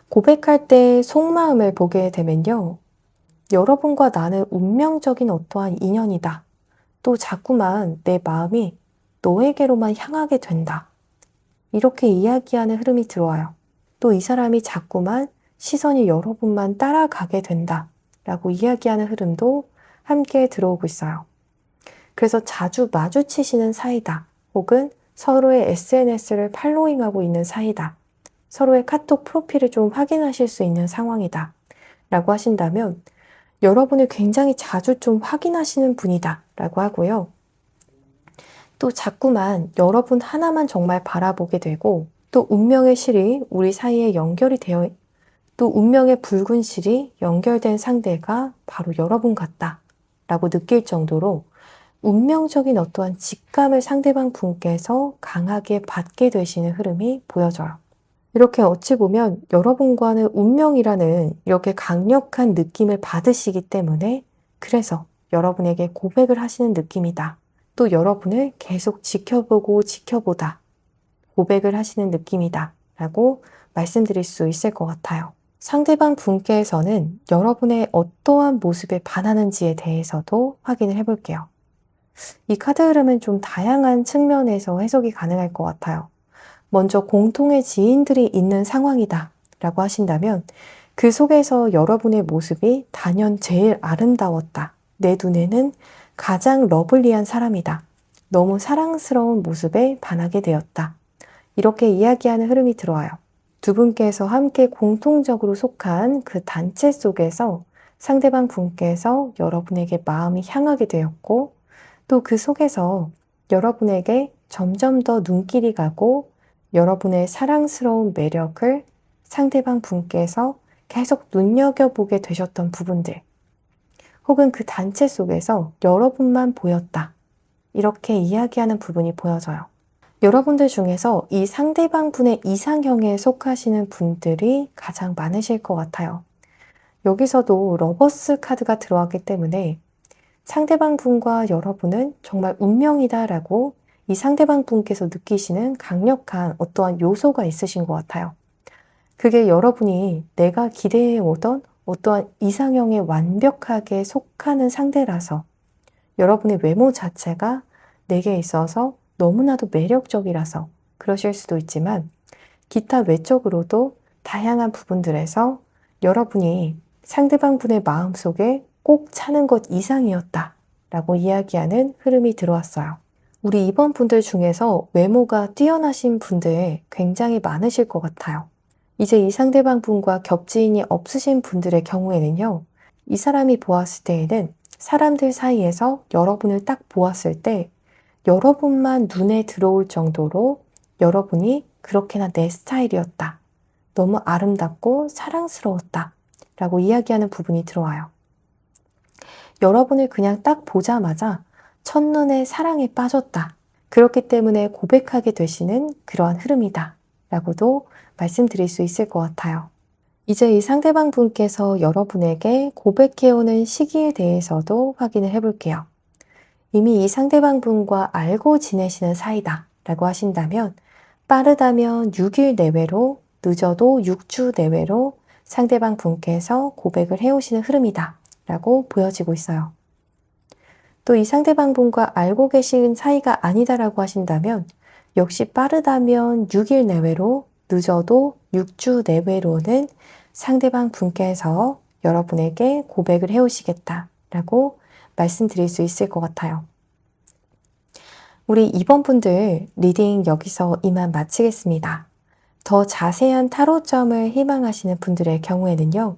고백할 때 속마음을 보게 되면요. 여러분과 나는 운명적인 어떠한 인연이다. 또 자꾸만 내 마음이 너에게로만 향하게 된다. 이렇게 이야기하는 흐름이 들어와요. 또 이 사람이 자꾸만 시선이 여러분만 따라가게 된다. 라고 이야기하는 흐름도 함께 들어오고 있어요. 그래서 자주 마주치시는 사이다. 혹은 서로의 SNS를 팔로잉하고 있는 사이다. 서로의 카톡 프로필을 좀 확인하실 수 있는 상황이다. 라고 하신다면 여러분을 굉장히 자주 좀 확인하시는 분이다. 라고 하고요. 또 자꾸만 여러분 하나만 정말 바라보게 되고 또 운명의 실이 우리 사이에 연결이 되어 또 운명의 붉은 실이 연결된 상대가 바로 여러분 같다 라고 느낄 정도로 운명적인 어떠한 직감을 상대방 분께서 강하게 받게 되시는 흐름이 보여져요. 이렇게 어찌 보면 여러분과는 운명이라는 이렇게 강력한 느낌을 받으시기 때문에 그래서 여러분에게 고백을 하시는 느낌이다. 또 여러분을 계속 지켜보고 지켜보다 고백을 하시는 느낌이다 라고 말씀드릴 수 있을 것 같아요. 상대방 분께서는 여러분의 어떠한 모습에 반하는지에 대해서도 확인을 해볼게요. 이 카드 흐름은 좀 다양한 측면에서 해석이 가능할 것 같아요. 먼저 공통의 지인들이 있는 상황이다 라고 하신다면 그 속에서 여러분의 모습이 단연 제일 아름다웠다. 내 눈에는 가장 러블리한 사람이다. 너무 사랑스러운 모습에 반하게 되었다. 이렇게 이야기하는 흐름이 들어와요. 두 분께서 함께 공통적으로 속한 그 단체 속에서 상대방 분께서 여러분에게 마음이 향하게 되었고, 또 그 속에서 여러분에게 점점 더 눈길이 가고 여러분의 사랑스러운 매력을 상대방 분께서 계속 눈여겨보게 되셨던 부분들, 혹은 그 단체 속에서 여러분만 보였다. 이렇게 이야기하는 부분이 보여져요. 여러분들 중에서 이 상대방 분의 이상형에 속하시는 분들이 가장 많으실 것 같아요. 여기서도 러버스 카드가 들어왔기 때문에 상대방 분과 여러분은 정말 운명이다라고 이 상대방 분께서 느끼시는 강력한 어떠한 요소가 있으신 것 같아요. 그게 여러분이 내가 기대해 오던 어떠한 이상형에 완벽하게 속하는 상대라서 여러분의 외모 자체가 내게 있어서 너무나도 매력적이라서 그러실 수도 있지만, 기타 외적으로도 다양한 부분들에서 여러분이 상대방 분의 마음속에 꼭 차는 것 이상이었다 라고 이야기하는 흐름이 들어왔어요. 우리 이번 분들 중에서 외모가 뛰어나신 분들 굉장히 많으실 것 같아요. 이제 이 상대방 분과 겹지인이 없으신 분들의 경우에는요, 이 사람이 보았을 때에는 사람들 사이에서 여러분을 딱 보았을 때 여러분만 눈에 들어올 정도로 여러분이 그렇게나 내 스타일이었다. 너무 아름답고 사랑스러웠다. 라고 이야기하는 부분이 들어와요. 여러분을 그냥 딱 보자마자 첫눈에 사랑에 빠졌다. 그렇기 때문에 고백하게 되시는 그러한 흐름이다. 라고도 말씀드릴 수 있을 것 같아요. 이제 이 상대방 분께서 여러분에게 고백해오는 시기에 대해서도 확인을 해볼게요. 이미 이 상대방 분과 알고 지내시는 사이다 라고 하신다면, 빠르다면 6일 내외로, 늦어도 6주 내외로 상대방 분께서 고백을 해오시는 흐름이다 라고 보여지고 있어요. 또 이 상대방 분과 알고 계신 사이가 아니다라고 하신다면, 역시 빠르다면 6일 내외로, 늦어도 6주 내외로는 상대방 분께서 여러분에게 고백을 해오시겠다라고 말씀드릴 수 있을 것 같아요. 우리 이번 분들 리딩 여기서 이만 마치겠습니다. 더 자세한 타로점을 희망하시는 분들의 경우에는요,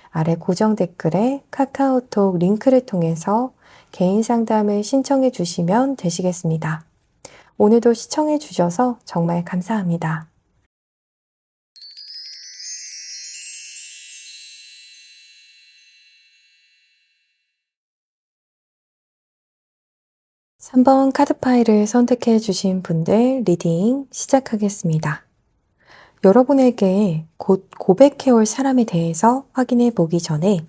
아래 고정 댓글에 카카오톡 링크를 통해서 개인 상담을 신청해 주시면 되시겠습니다. 오늘도 시청해 주셔서 정말 감사합니다. (3번) 카드 파일을 선택해 주신 분들 리딩 시작하겠습니다. 여러분에게 곧 고백해올 사람에 대해서 확인해 보기 전에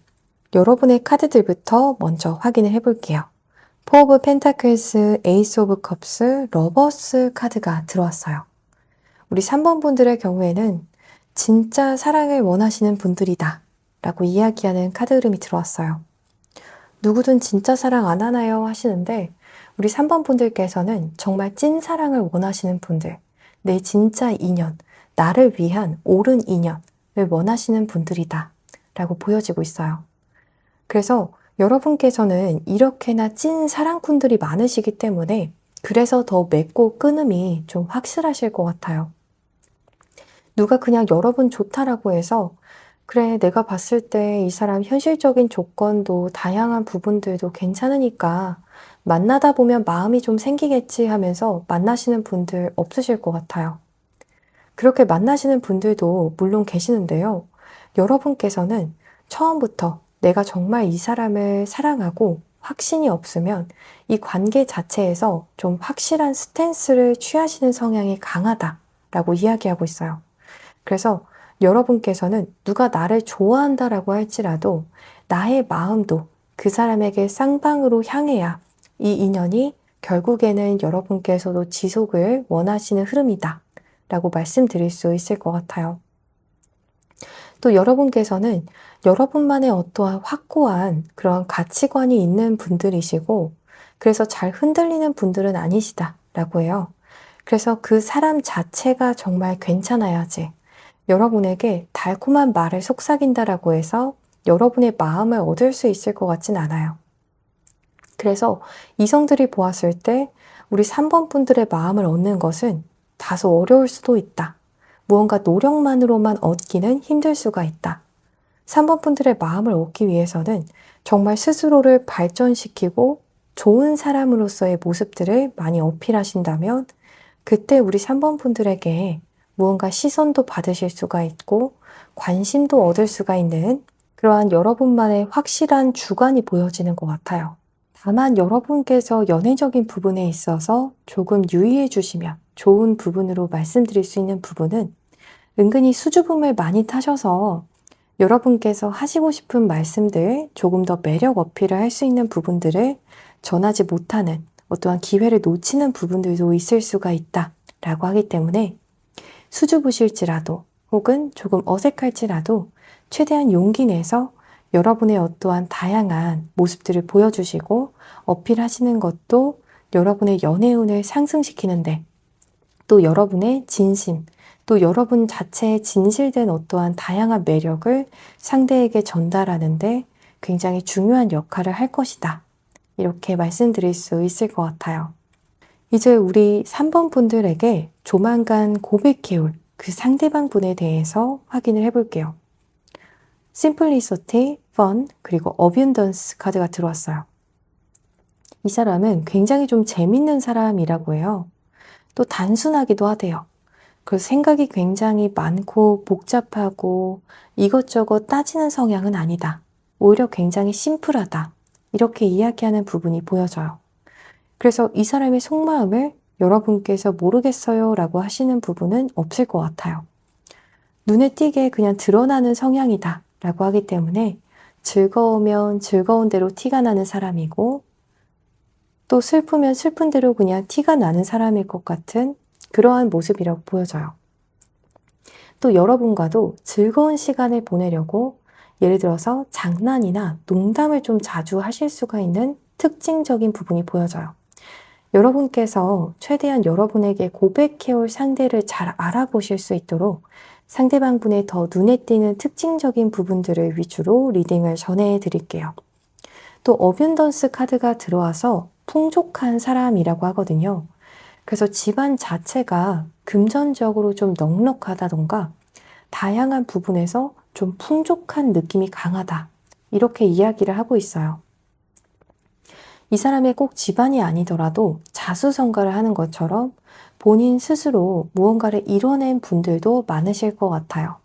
여러분의 카드들부터 먼저 확인을 해볼게요. 포 오브 펜타클스, 에이스 오브 컵스, 러버스 카드가 들어왔어요. 우리 3번 분들의 경우에는 진짜 사랑을 원하시는 분들이다 라고 이야기하는 카드 흐름이 들어왔어요. 누구든 진짜 사랑 안 하나요? 하시는데, 우리 3번 분들께서는 정말 찐 사랑을 원하시는 분들, 내 진짜 인연, 나를 위한 옳은 인연을 원하시는 분들이다 라고 보여지고 있어요. 그래서 여러분께서는 이렇게나 찐 사랑꾼들이 많으시기 때문에 그래서 더 맺고 끊음이 좀 확실하실 것 같아요. 누가 그냥 여러분 좋다라고 해서 그래, 내가 봤을 때 이 사람 현실적인 조건도 다양한 부분들도 괜찮으니까 만나다 보면 마음이 좀 생기겠지 하면서 만나시는 분들 없으실 것 같아요. 그렇게 만나시는 분들도 물론 계시는데요. 여러분께서는 처음부터 내가 정말 이 사람을 사랑하고 확신이 없으면 이 관계 자체에서 좀 확실한 스탠스를 취하시는 성향이 강하다라고 이야기하고 있어요. 그래서 여러분께서는 누가 나를 좋아한다라고 할지라도 나의 마음도 그 사람에게 쌍방으로 향해야 이 인연이 결국에는 여러분께서도 지속을 원하시는 흐름이다 라고 말씀드릴 수 있을 것 같아요. 또 여러분께서는 여러분만의 어떠한 확고한 그런 가치관이 있는 분들이시고, 그래서 잘 흔들리는 분들은 아니시다라고 해요. 그래서 그 사람 자체가 정말 괜찮아야지, 여러분에게 달콤한 말을 속삭인다라고 해서 여러분의 마음을 얻을 수 있을 것 같진 않아요. 그래서 이성들이 보았을 때 우리 3번 분들의 마음을 얻는 것은 다소 어려울 수도 있다. 무언가 노력만으로만 얻기는 힘들 수가 있다. 3번 분들의 마음을 얻기 위해서는 정말 스스로를 발전시키고 좋은 사람으로서의 모습들을 많이 어필하신다면 그때 우리 3번 분들에게 무언가 시선도 받으실 수가 있고 관심도 얻을 수가 있는 그러한 여러분만의 확실한 주관이 보여지는 것 같아요. 다만 여러분께서 연애적인 부분에 있어서 조금 유의해 주시면 좋은 부분으로 말씀드릴 수 있는 부분은 은근히 수줍음을 많이 타셔서 여러분께서 하시고 싶은 말씀들, 조금 더 매력 어필을 할 수 있는 부분들을 전하지 못하는 어떠한 기회를 놓치는 부분들도 있을 수가 있다라고 하기 때문에 수줍으실지라도 혹은 조금 어색할지라도 최대한 용기 내서 여러분의 어떠한 다양한 모습들을 보여주시고 어필하시는 것도 여러분의 연애운을 상승시키는데 또 여러분의 진심, 또 여러분 자체의 진실된 어떠한 다양한 매력을 상대에게 전달하는데 굉장히 중요한 역할을 할 것이다. 이렇게 말씀드릴 수 있을 것 같아요. 이제 우리 3번 분들에게 조만간 고백해올 그 상대방 분에 대해서 확인을 해볼게요. 심플리시티, 펀, 그리고 어뷸던스 카드가 들어왔어요. 이 사람은 굉장히 좀 재밌는 사람이라고 해요. 또 단순하기도 하대요. 그래서 생각이 굉장히 많고 복잡하고 이것저것 따지는 성향은 아니다. 오히려 굉장히 심플하다. 이렇게 이야기하는 부분이 보여져요. 그래서 이 사람의 속마음을 여러분께서 모르겠어요 라고 하시는 부분은 없을 것 같아요. 눈에 띄게 그냥 드러나는 성향이다 라고 하기 때문에 즐거우면 즐거운 대로 티가 나는 사람이고 또 슬프면 슬픈 대로 그냥 티가 나는 사람일 것 같은 그러한 모습이라고 보여져요. 또 여러분과도 즐거운 시간을 보내려고 예를 들어서 장난이나 농담을 좀 자주 하실 수가 있는 특징적인 부분이 보여져요. 여러분께서 최대한 여러분에게 고백해올 상대를 잘 알아보실 수 있도록 상대방 분의 더 눈에 띄는 특징적인 부분들을 위주로 리딩을 전해드릴게요. 또 어뷸던스 카드가 들어와서 풍족한 사람이라고 하거든요. 그래서 집안 자체가 금전적으로 좀 넉넉하다던가 다양한 부분에서 좀 풍족한 느낌이 강하다. 이렇게 이야기를 하고 있어요. 이 사람의 꼭 집안이 아니더라도 자수성가를 하는 것처럼 본인 스스로 무언가를 이뤄낸 분들도 많으실 것 같아요.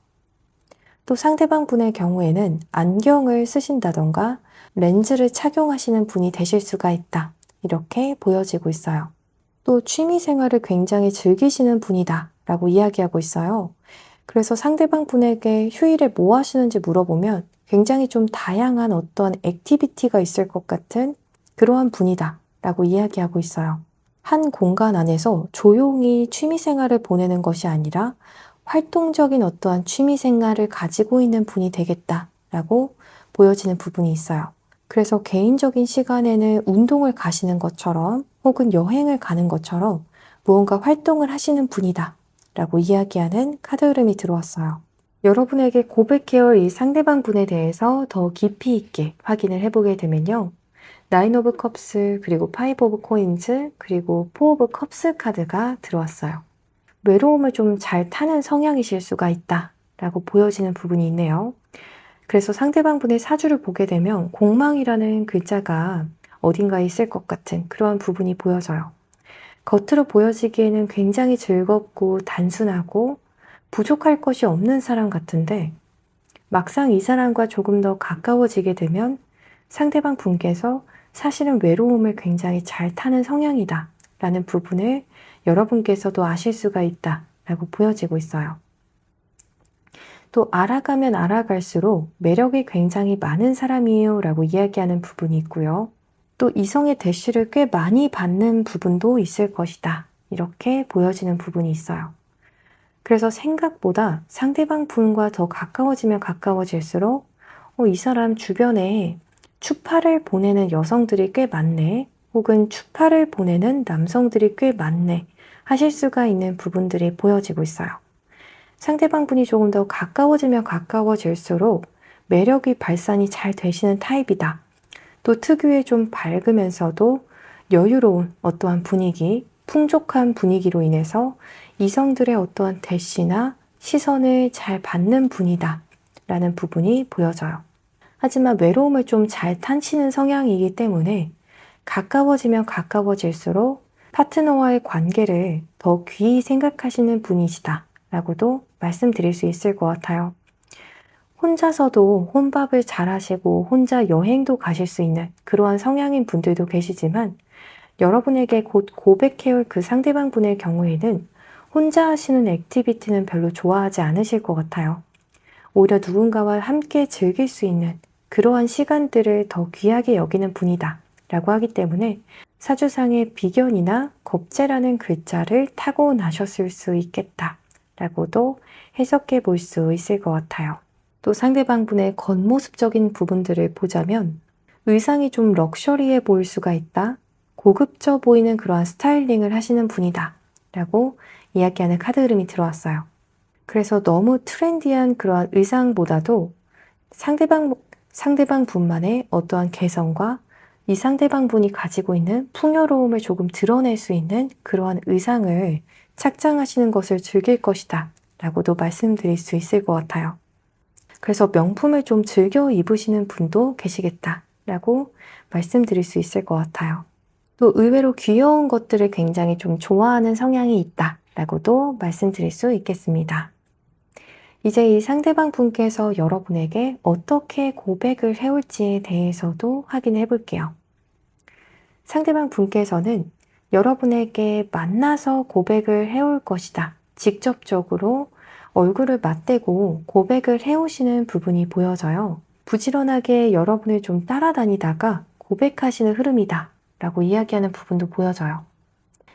또 상대방 분의 경우에는 안경을 쓰신다던가 렌즈를 착용하시는 분이 되실 수가 있다. 이렇게 보여지고 있어요. 또 취미 생활을 굉장히 즐기시는 분이다 라고 이야기하고 있어요. 그래서 상대방 분에게 휴일에 뭐 하시는지 물어보면 굉장히 좀 다양한 어떤 액티비티가 있을 것 같은 그러한 분이다 라고 이야기하고 있어요. 한 공간 안에서 조용히 취미 생활을 보내는 것이 아니라 활동적인 어떠한 취미 생활을 가지고 있는 분이 되겠다 라고 보여지는 부분이 있어요. 그래서 개인적인 시간에는 운동을 가시는 것처럼 혹은 여행을 가는 것처럼 무언가 활동을 하시는 분이다 라고 이야기하는 카드 흐름이 들어왔어요. 여러분에게 고백해올 이 상대방 분에 대해서 더 깊이 있게 확인을 해보게 되면요. 나인 오브 컵스, 그리고 파이브 오브 코인즈, 그리고 포 오브 컵스 카드가 들어왔어요. 외로움을 좀 잘 타는 성향이실 수가 있다 라고 보여지는 부분이 있네요. 그래서 상대방 분의 사주를 보게 되면 공망이라는 글자가 어딘가에 있을 것 같은 그러한 부분이 보여져요. 겉으로 보여지기에는 굉장히 즐겁고 단순하고 부족할 것이 없는 사람 같은데 막상 이 사람과 조금 더 가까워지게 되면 상대방 분께서 사실은 외로움을 굉장히 잘 타는 성향이다 라는 부분을 여러분께서도 아실 수가 있다 라고 보여지고 있어요. 또 알아가면 알아갈수록 매력이 굉장히 많은 사람이에요 라고 이야기하는 부분이 있고요. 또 이성의 대시를 꽤 많이 받는 부분도 있을 것이다. 이렇게 보여지는 부분이 있어요. 그래서 생각보다 상대방 분과 더 가까워지면 가까워질수록 이 사람 주변에 추파를 보내는 여성들이 꽤 많네. 혹은 추파를 보내는 남성들이 꽤 많네. 하실 수가 있는 부분들이 보여지고 있어요. 상대방 분이 조금 더 가까워지면 가까워질수록 매력이 발산이 잘 되시는 타입이다. 또 특유의 좀 밝으면서도 여유로운 어떠한 분위기, 풍족한 분위기로 인해서 이성들의 어떠한 대시나 시선을 잘 받는 분이다 라는 부분이 보여져요. 하지만 외로움을 좀 잘 타시는 성향이기 때문에 가까워지면 가까워질수록 파트너와의 관계를 더 귀히 생각하시는 분이시다 라고도 말씀드릴 수 있을 것 같아요. 혼자서도 혼밥을 잘 하시고 혼자 여행도 가실 수 있는 그러한 성향인 분들도 계시지만 여러분에게 곧 고백해올 그 상대방 분의 경우에는 혼자 하시는 액티비티는 별로 좋아하지 않으실 것 같아요. 오히려 누군가와 함께 즐길 수 있는 그러한 시간들을 더 귀하게 여기는 분이다 라고 하기 때문에 사주상의 비견이나 겁재라는 글자를 타고나셨을 수 있겠다 라고도 해석해 볼 수 있을 것 같아요. 또 상대방 분의 겉모습적인 부분들을 보자면 의상이 좀 럭셔리해 보일 수가 있다. 고급져 보이는 그러한 스타일링을 하시는 분이다 라고 이야기하는 카드 흐름이 들어왔어요. 그래서 너무 트렌디한 그러한 의상보다도 상대방 분만의 어떠한 개성과 이 상대방 분이 가지고 있는 풍요로움을 조금 드러낼 수 있는 그러한 의상을 착장하시는 것을 즐길 것이다 라고도 말씀드릴 수 있을 것 같아요. 그래서 명품을 좀 즐겨 입으시는 분도 계시겠다 라고 말씀드릴 수 있을 것 같아요. 또 의외로 귀여운 것들을 굉장히 좀 좋아하는 성향이 있다 라고도 말씀드릴 수 있겠습니다. 이제 이 상대방 분께서 여러분에게 어떻게 고백을 해올지에 대해서도 확인해 볼게요. 상대방 분께서는 여러분에게 만나서 고백을 해올 것이다. 직접적으로 얼굴을 맞대고 고백을 해오시는 부분이 보여져요. 부지런하게 여러분을 좀 따라다니다가 고백하시는 흐름이다 라고 이야기하는 부분도 보여져요.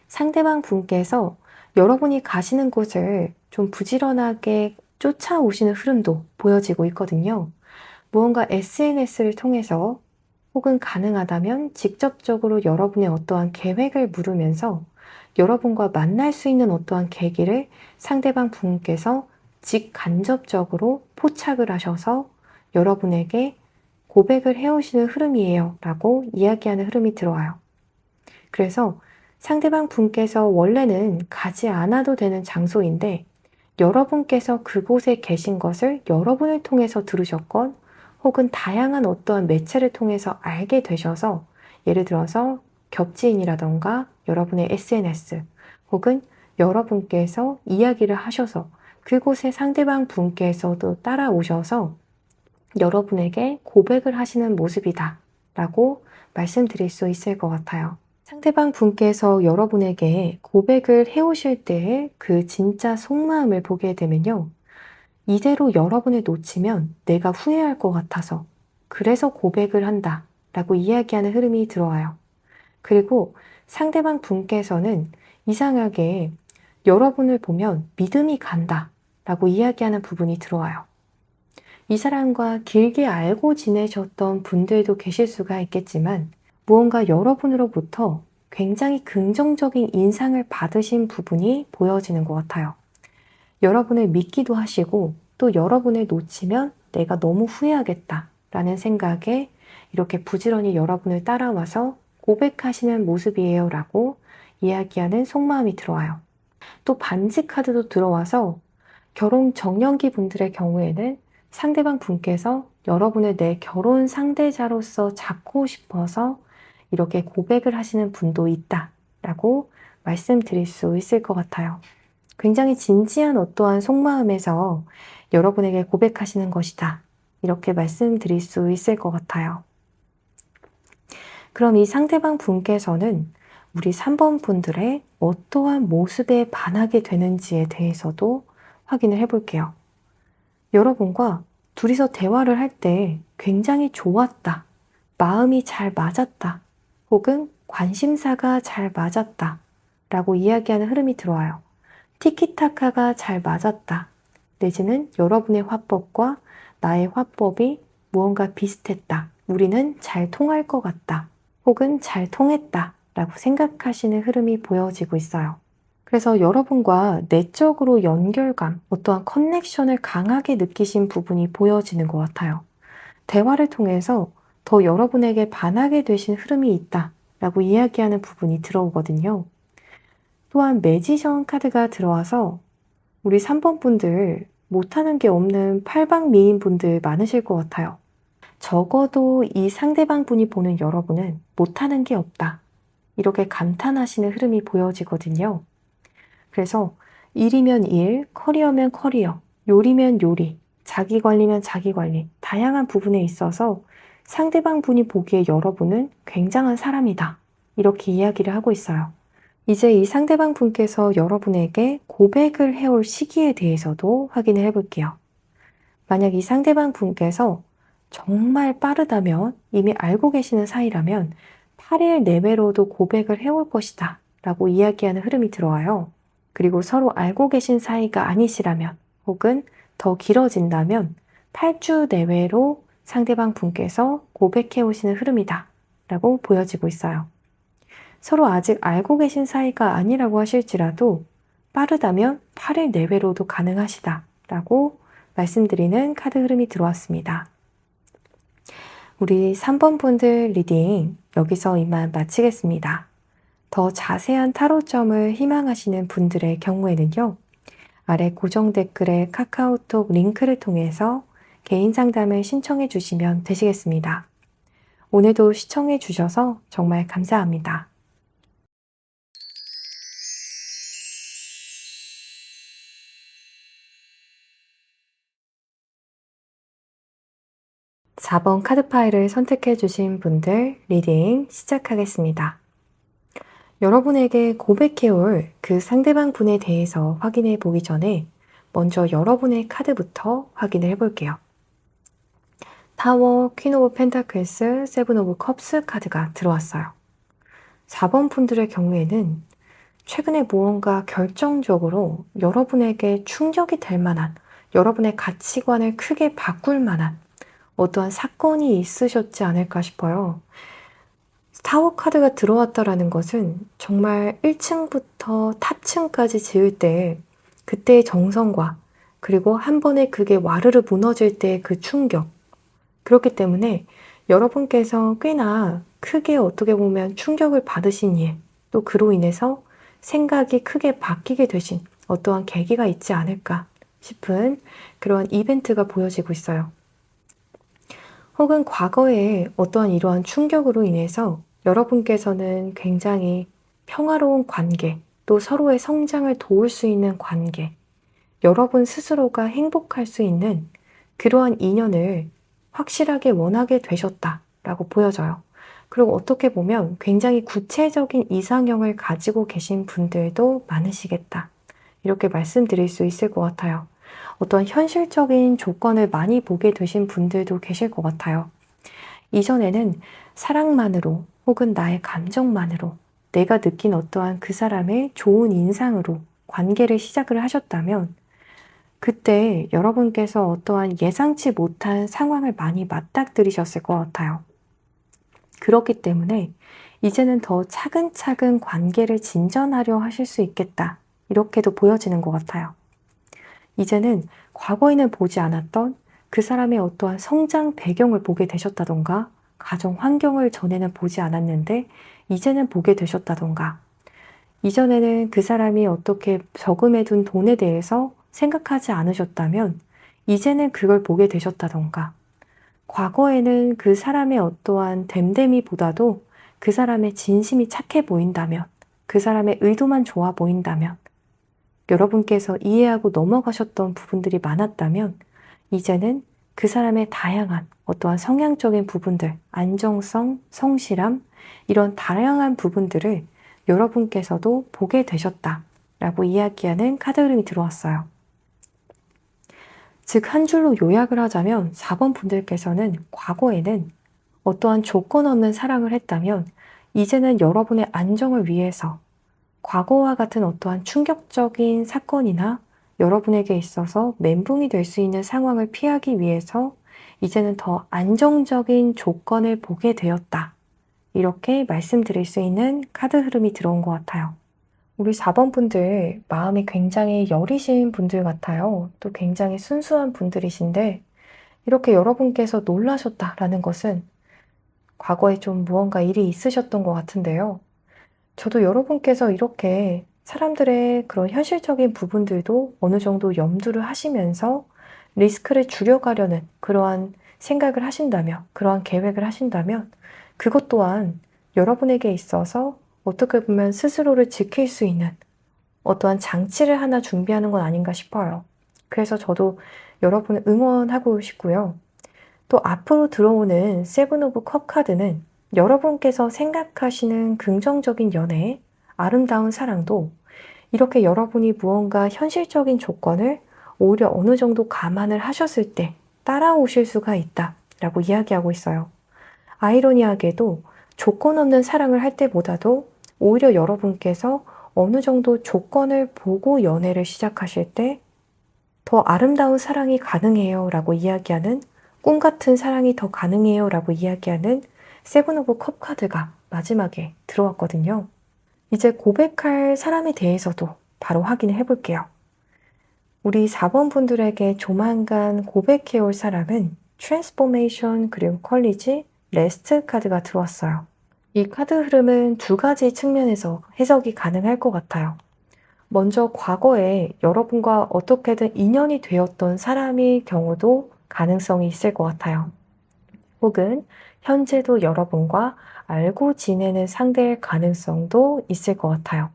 상대방 분께서 여러분이 가시는 곳을 좀 부지런하게 쫓아오시는 흐름도 보여지고 있거든요. 무언가 SNS를 통해서 혹은 가능하다면 직접적으로 여러분의 어떠한 계획을 물으면서 여러분과 만날 수 있는 어떠한 계기를 상대방 분께서 직간접적으로 포착을 하셔서 여러분에게 고백을 해오시는 흐름이에요 라고 이야기하는 흐름이 들어와요. 그래서 상대방 분께서 원래는 가지 않아도 되는 장소인데 여러분께서 그곳에 계신 것을 여러분을 통해서 들으셨건 혹은 다양한 어떠한 매체를 통해서 알게 되셔서 예를 들어서 겹지인이라던가 여러분의 SNS 혹은 여러분께서 이야기를 하셔서 그곳에 상대방 분께서도 따라오셔서 여러분에게 고백을 하시는 모습이다 라고 말씀드릴 수 있을 것 같아요. 상대방 분께서 여러분에게 고백을 해오실 때의 그 진짜 속마음을 보게 되면요. 이대로 여러분을 놓치면 내가 후회할 것 같아서 그래서 고백을 한다 라고 이야기하는 흐름이 들어와요. 그리고 상대방 분께서는 이상하게 여러분을 보면 믿음이 간다 라고 이야기하는 부분이 들어와요. 이 사람과 길게 알고 지내셨던 분들도 계실 수가 있겠지만 무언가 여러분으로부터 굉장히 긍정적인 인상을 받으신 부분이 보여지는 것 같아요. 여러분을 믿기도 하시고 또 여러분을 놓치면 내가 너무 후회하겠다 라는 생각에 이렇게 부지런히 여러분을 따라와서 고백하시는 모습이에요 라고 이야기하는 속마음이 들어와요. 또 반지 카드도 들어와서 결혼 정년기 분들의 경우에는 상대방 분께서 여러분을 내 결혼 상대자로서 잡고 싶어서 이렇게 고백을 하시는 분도 있다 라고 말씀드릴 수 있을 것 같아요. 굉장히 진지한 어떠한 속마음에서 여러분에게 고백하시는 것이다 이렇게 말씀드릴 수 있을 것 같아요. 그럼 이 상대방 분께서는 우리 3번 분들의 어떠한 모습에 반하게 되는지에 대해서도 확인을 해볼게요. 여러분과 둘이서 대화를 할 때 굉장히 좋았다, 마음이 잘 맞았다, 혹은 관심사가 잘 맞았다 라고 이야기하는 흐름이 들어와요. 티키타카가 잘 맞았다, 내지는 여러분의 화법과 나의 화법이 무언가 비슷했다, 우리는 잘 통할 것 같다, 혹은 잘 통했다 라고 생각하시는 흐름이 보여지고 있어요. 그래서 여러분과 내적으로 연결감, 어떠한 커넥션을 강하게 느끼신 부분이 보여지는 것 같아요. 대화를 통해서 더 여러분에게 반하게 되신 흐름이 있다라고 이야기하는 부분이 들어오거든요. 또한 매지션 카드가 들어와서 우리 3번 분들 못하는 게 없는 팔방미인 분들 많으실 것 같아요. 적어도 이 상대방 분이 보는 여러분은 못하는 게 없다. 이렇게 감탄하시는 흐름이 보여지거든요. 그래서 일이면 일, 커리어면 커리어, 요리면 요리, 자기 관리면 자기 관리, 다양한 부분에 있어서 상대방 분이 보기에 여러분은 굉장한 사람이다. 이렇게 이야기를 하고 있어요. 이제 이 상대방 분께서 여러분에게 고백을 해올 시기에 대해서도 확인을 해볼게요. 만약 이 상대방 분께서 정말 빠르다면, 이미 알고 계시는 사이라면 8일 내외로도 고백을 해올 것이다 라고 이야기하는 흐름이 들어와요. 그리고 서로 알고 계신 사이가 아니시라면, 혹은 더 길어진다면 8주 내외로 상대방 분께서 고백해 오시는 흐름이다 라고 보여지고 있어요. 서로 아직 알고 계신 사이가 아니라고 하실지라도 빠르다면 8일 내외로도 가능하시다 라고 말씀드리는 카드 흐름이 들어왔습니다. 우리 3번 분들 리딩 여기서 이만 마치겠습니다. 더 자세한 타로점을 희망하시는 분들의 경우에는요, 아래 고정 댓글에 카카오톡 링크를 통해서 개인 상담을 신청해 주시면 되시겠습니다. 오늘도 시청해 주셔서 정말 감사합니다. (4번) 카드 파일을 선택해 주신 분들 리딩 시작하겠습니다. 여러분에게 고백해올 그 상대방 분에 대해서 확인해 보기 전에 먼저 여러분의 카드부터 확인을 해볼게요. 타워, 퀸 오브 펜타클스, 세븐 오브 컵스 카드가 들어왔어요. 4번 분들의 경우에는 최근에 무언가 결정적으로 여러분에게 충격이 될 만한, 여러분의 가치관을 크게 바꿀 만한 어떠한 사건이 있으셨지 않을까 싶어요. 타워 카드가 들어왔다라는 것은 정말 1층부터 탑층까지 지을 때 그때의 정성과, 그리고 한 번에 그게 와르르 무너질 때의 그 충격, 그렇기 때문에 여러분께서 꽤나 크게 어떻게 보면 충격을 받으신 일, 또 그로 인해서 생각이 크게 바뀌게 되신 어떠한 계기가 있지 않을까 싶은 그러한 이벤트가 보여지고 있어요. 혹은 과거에 어떠한 이러한 충격으로 인해서 여러분께서는 굉장히 평화로운 관계, 또 서로의 성장을 도울 수 있는 관계, 여러분 스스로가 행복할 수 있는 그러한 인연을 확실하게 원하게 되셨다라고 보여져요. 그리고 어떻게 보면 굉장히 구체적인 이상형을 가지고 계신 분들도 많으시겠다, 이렇게 말씀드릴 수 있을 것 같아요. 어떤 현실적인 조건을 많이 보게 되신 분들도 계실 것 같아요. 이전에는 사랑만으로, 혹은 나의 감정만으로, 내가 느낀 어떠한 그 사람의 좋은 인상으로 관계를 시작을 하셨다면, 그때 여러분께서 어떠한 예상치 못한 상황을 많이 맞닥뜨리셨을 것 같아요. 그렇기 때문에 이제는 더 차근차근 관계를 진전하려 하실 수 있겠다, 이렇게도 보여지는 것 같아요. 이제는 과거에는 보지 않았던 그 사람의 어떠한 성장 배경을 보게 되셨다던가, 가정 환경을 전에는 보지 않았는데 이제는 보게 되셨다던가, 이전에는 그 사람이 어떻게 저금해 둔 돈에 대해서 생각하지 않으셨다면 이제는 그걸 보게 되셨다던가, 과거에는 그 사람의 어떠한 됨됨이보다도 그 사람의 진심이 착해 보인다면, 그 사람의 의도만 좋아 보인다면, 여러분께서 이해하고 넘어가셨던 부분들이 많았다면, 이제는 그 사람의 다양한 어떠한 성향적인 부분들, 안정성, 성실함, 이런 다양한 부분들을 여러분께서도 보게 되셨다라고 이야기하는 카드 흐름이 들어왔어요. 즉, 한 줄로 요약을 하자면 4번 분들께서는 과거에는 어떠한 조건 없는 사랑을 했다면, 이제는 여러분의 안정을 위해서 과거와 같은 어떠한 충격적인 사건이나 여러분에게 있어서 멘붕이 될 수 있는 상황을 피하기 위해서 이제는 더 안정적인 조건을 보게 되었다, 이렇게 말씀드릴 수 있는 카드 흐름이 들어온 것 같아요. 우리 4번 분들 마음이 굉장히 여리신 분들 같아요. 또 굉장히 순수한 분들이신데 이렇게 여러분께서 놀라셨다라는 것은 과거에 좀 무언가 일이 있으셨던 것 같은데요. 저도 여러분께서 이렇게 사람들의 그런 현실적인 부분들도 어느 정도 염두를 하시면서 리스크를 줄여가려는 그러한 생각을 하신다면, 그러한 계획을 하신다면, 그것 또한 여러분에게 있어서 어떻게 보면 스스로를 지킬 수 있는 어떠한 장치를 하나 준비하는 건 아닌가 싶어요. 그래서 저도 여러분을 응원하고 싶고요. 또 앞으로 들어오는 세븐 오브 컵 카드는 여러분께서 생각하시는 긍정적인 연애, 아름다운 사랑도 이렇게 여러분이 무언가 현실적인 조건을 오히려 어느 정도 감안을 하셨을 때 따라오실 수가 있다라고 이야기하고 있어요. 아이러니하게도 조건 없는 사랑을 할 때보다도 오히려 여러분께서 어느 정도 조건을 보고 연애를 시작하실 때 더 아름다운 사랑이 가능해요 라고 이야기하는 꿈 같은 사랑이 더 가능해요 라고 이야기하는 세븐 오브 컵 카드가 마지막에 들어왔거든요. 이제 고백할 사람에 대해서도 바로 확인을 해볼게요. 우리 4번 분들에게 조만간 고백해올 사람은 트랜스포메이션 그리고 퀄리지 레스트 카드가 들어왔어요. 이 카드 흐름은 두 가지 측면에서 해석이 가능할 것 같아요. 먼저 과거에 여러분과 어떻게든 인연이 되었던 사람의 경우도 가능성이 있을 것 같아요. 혹은 현재도 여러분과 알고 지내는 상대일 가능성도 있을 것 같아요.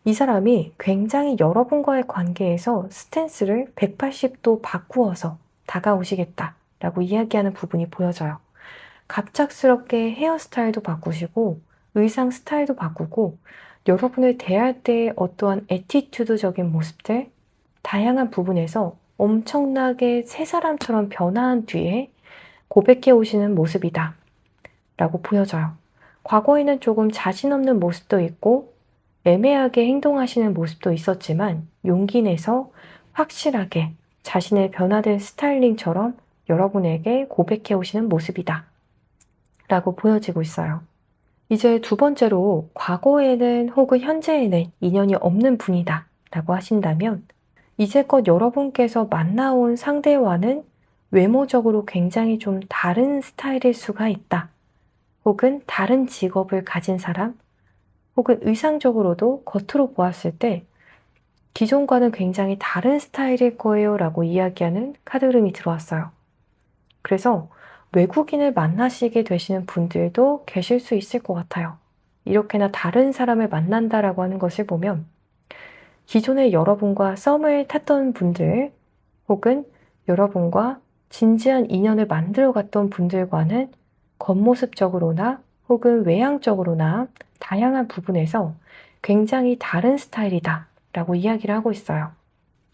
이 사람이 굉장히 여러분과의 관계에서 스탠스를 180도 바꾸어서 다가오시겠다라고 이야기하는 부분이 보여져요. 갑작스럽게 헤어스타일도 바꾸시고 의상 스타일도 바꾸고 여러분을 대할 때 어떠한 애티튜드적인 모습들, 다양한 부분에서 엄청나게 새 사람처럼 변화한 뒤에 고백해 오시는 모습이다 라고 보여져요. 과거에는 조금 자신 없는 모습도 있고 애매하게 행동하시는 모습도 있었지만 용기 내서 확실하게 자신의 변화된 스타일링처럼 여러분에게 고백해 오시는 모습이다 라고 보여지고 있어요. 이제 두 번째로 과거에는 혹은 현재에는 인연이 없는 분이다 라고 하신다면 이제껏 여러분께서 만나온 상대와는 외모적으로 굉장히 좀 다른 스타일일 수가 있다. 혹은 다른 직업을 가진 사람, 혹은 의상적으로도 겉으로 보았을 때 기존과는 굉장히 다른 스타일일 거예요 라고 이야기하는 카드 흐름이 들어왔어요. 그래서 외국인을 만나시게 되시는 분들도 계실 수 있을 것 같아요. 이렇게나 다른 사람을 만난다라고 하는 것을 보면 기존에 여러분과 썸을 탔던 분들 혹은 여러분과 진지한 인연을 만들어 갔던 분들과는 겉모습적으로나 혹은 외향적으로나 다양한 부분에서 굉장히 다른 스타일이다 라고 이야기를 하고 있어요.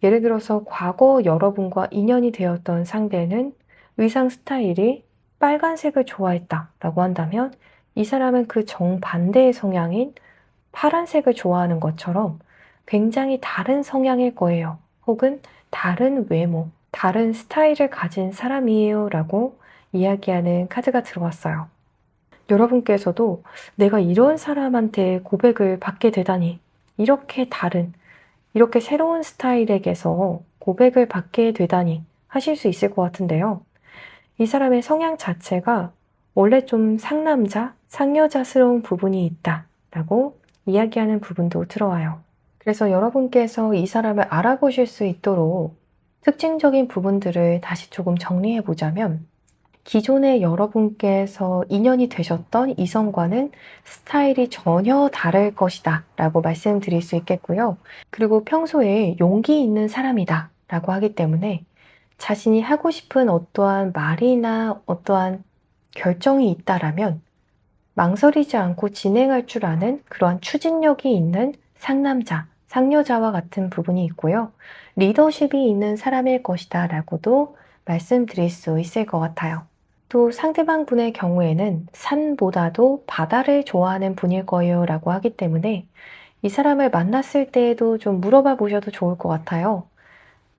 예를 들어서 과거 여러분과 인연이 되었던 상대는 의상 스타일이 빨간색을 좋아했다 라고 한다면 이 사람은 그 정반대의 성향인 파란색을 좋아하는 것처럼 굉장히 다른 성향일 거예요. 혹은 다른 외모, 다른 스타일을 가진 사람이에요 라고 이야기하는 카드가 들어왔어요. 여러분께서도 내가 이런 사람한테 고백을 받게 되다니 이렇게 다른, 이렇게 새로운 스타일에게서 고백을 받게 되다니 하실 수 있을 것 같은데요. 이 사람의 성향 자체가 원래 좀 상남자, 상여자스러운 부분이 있다라고 이야기하는 부분도 들어와요. 그래서 여러분께서 이 사람을 알아보실 수 있도록 특징적인 부분들을 다시 조금 정리해 보자면 기존에 여러분께서 인연이 되셨던 이성과는 스타일이 전혀 다를 것이다 라고 말씀드릴 수 있겠고요. 그리고 평소에 용기 있는 사람이다 라고 하기 때문에 자신이 하고 싶은 어떠한 말이나 어떠한 결정이 있다라면 망설이지 않고 진행할 줄 아는 그러한 추진력이 있는 상남자, 상여자와 같은 부분이 있고요. 리더십이 있는 사람일 것이다 라고도 말씀드릴 수 있을 것 같아요. 또 상대방 분의 경우에는 산보다도 바다를 좋아하는 분일 거예요 라고 하기 때문에 이 사람을 만났을 때에도 좀 물어봐 보셔도 좋을 것 같아요.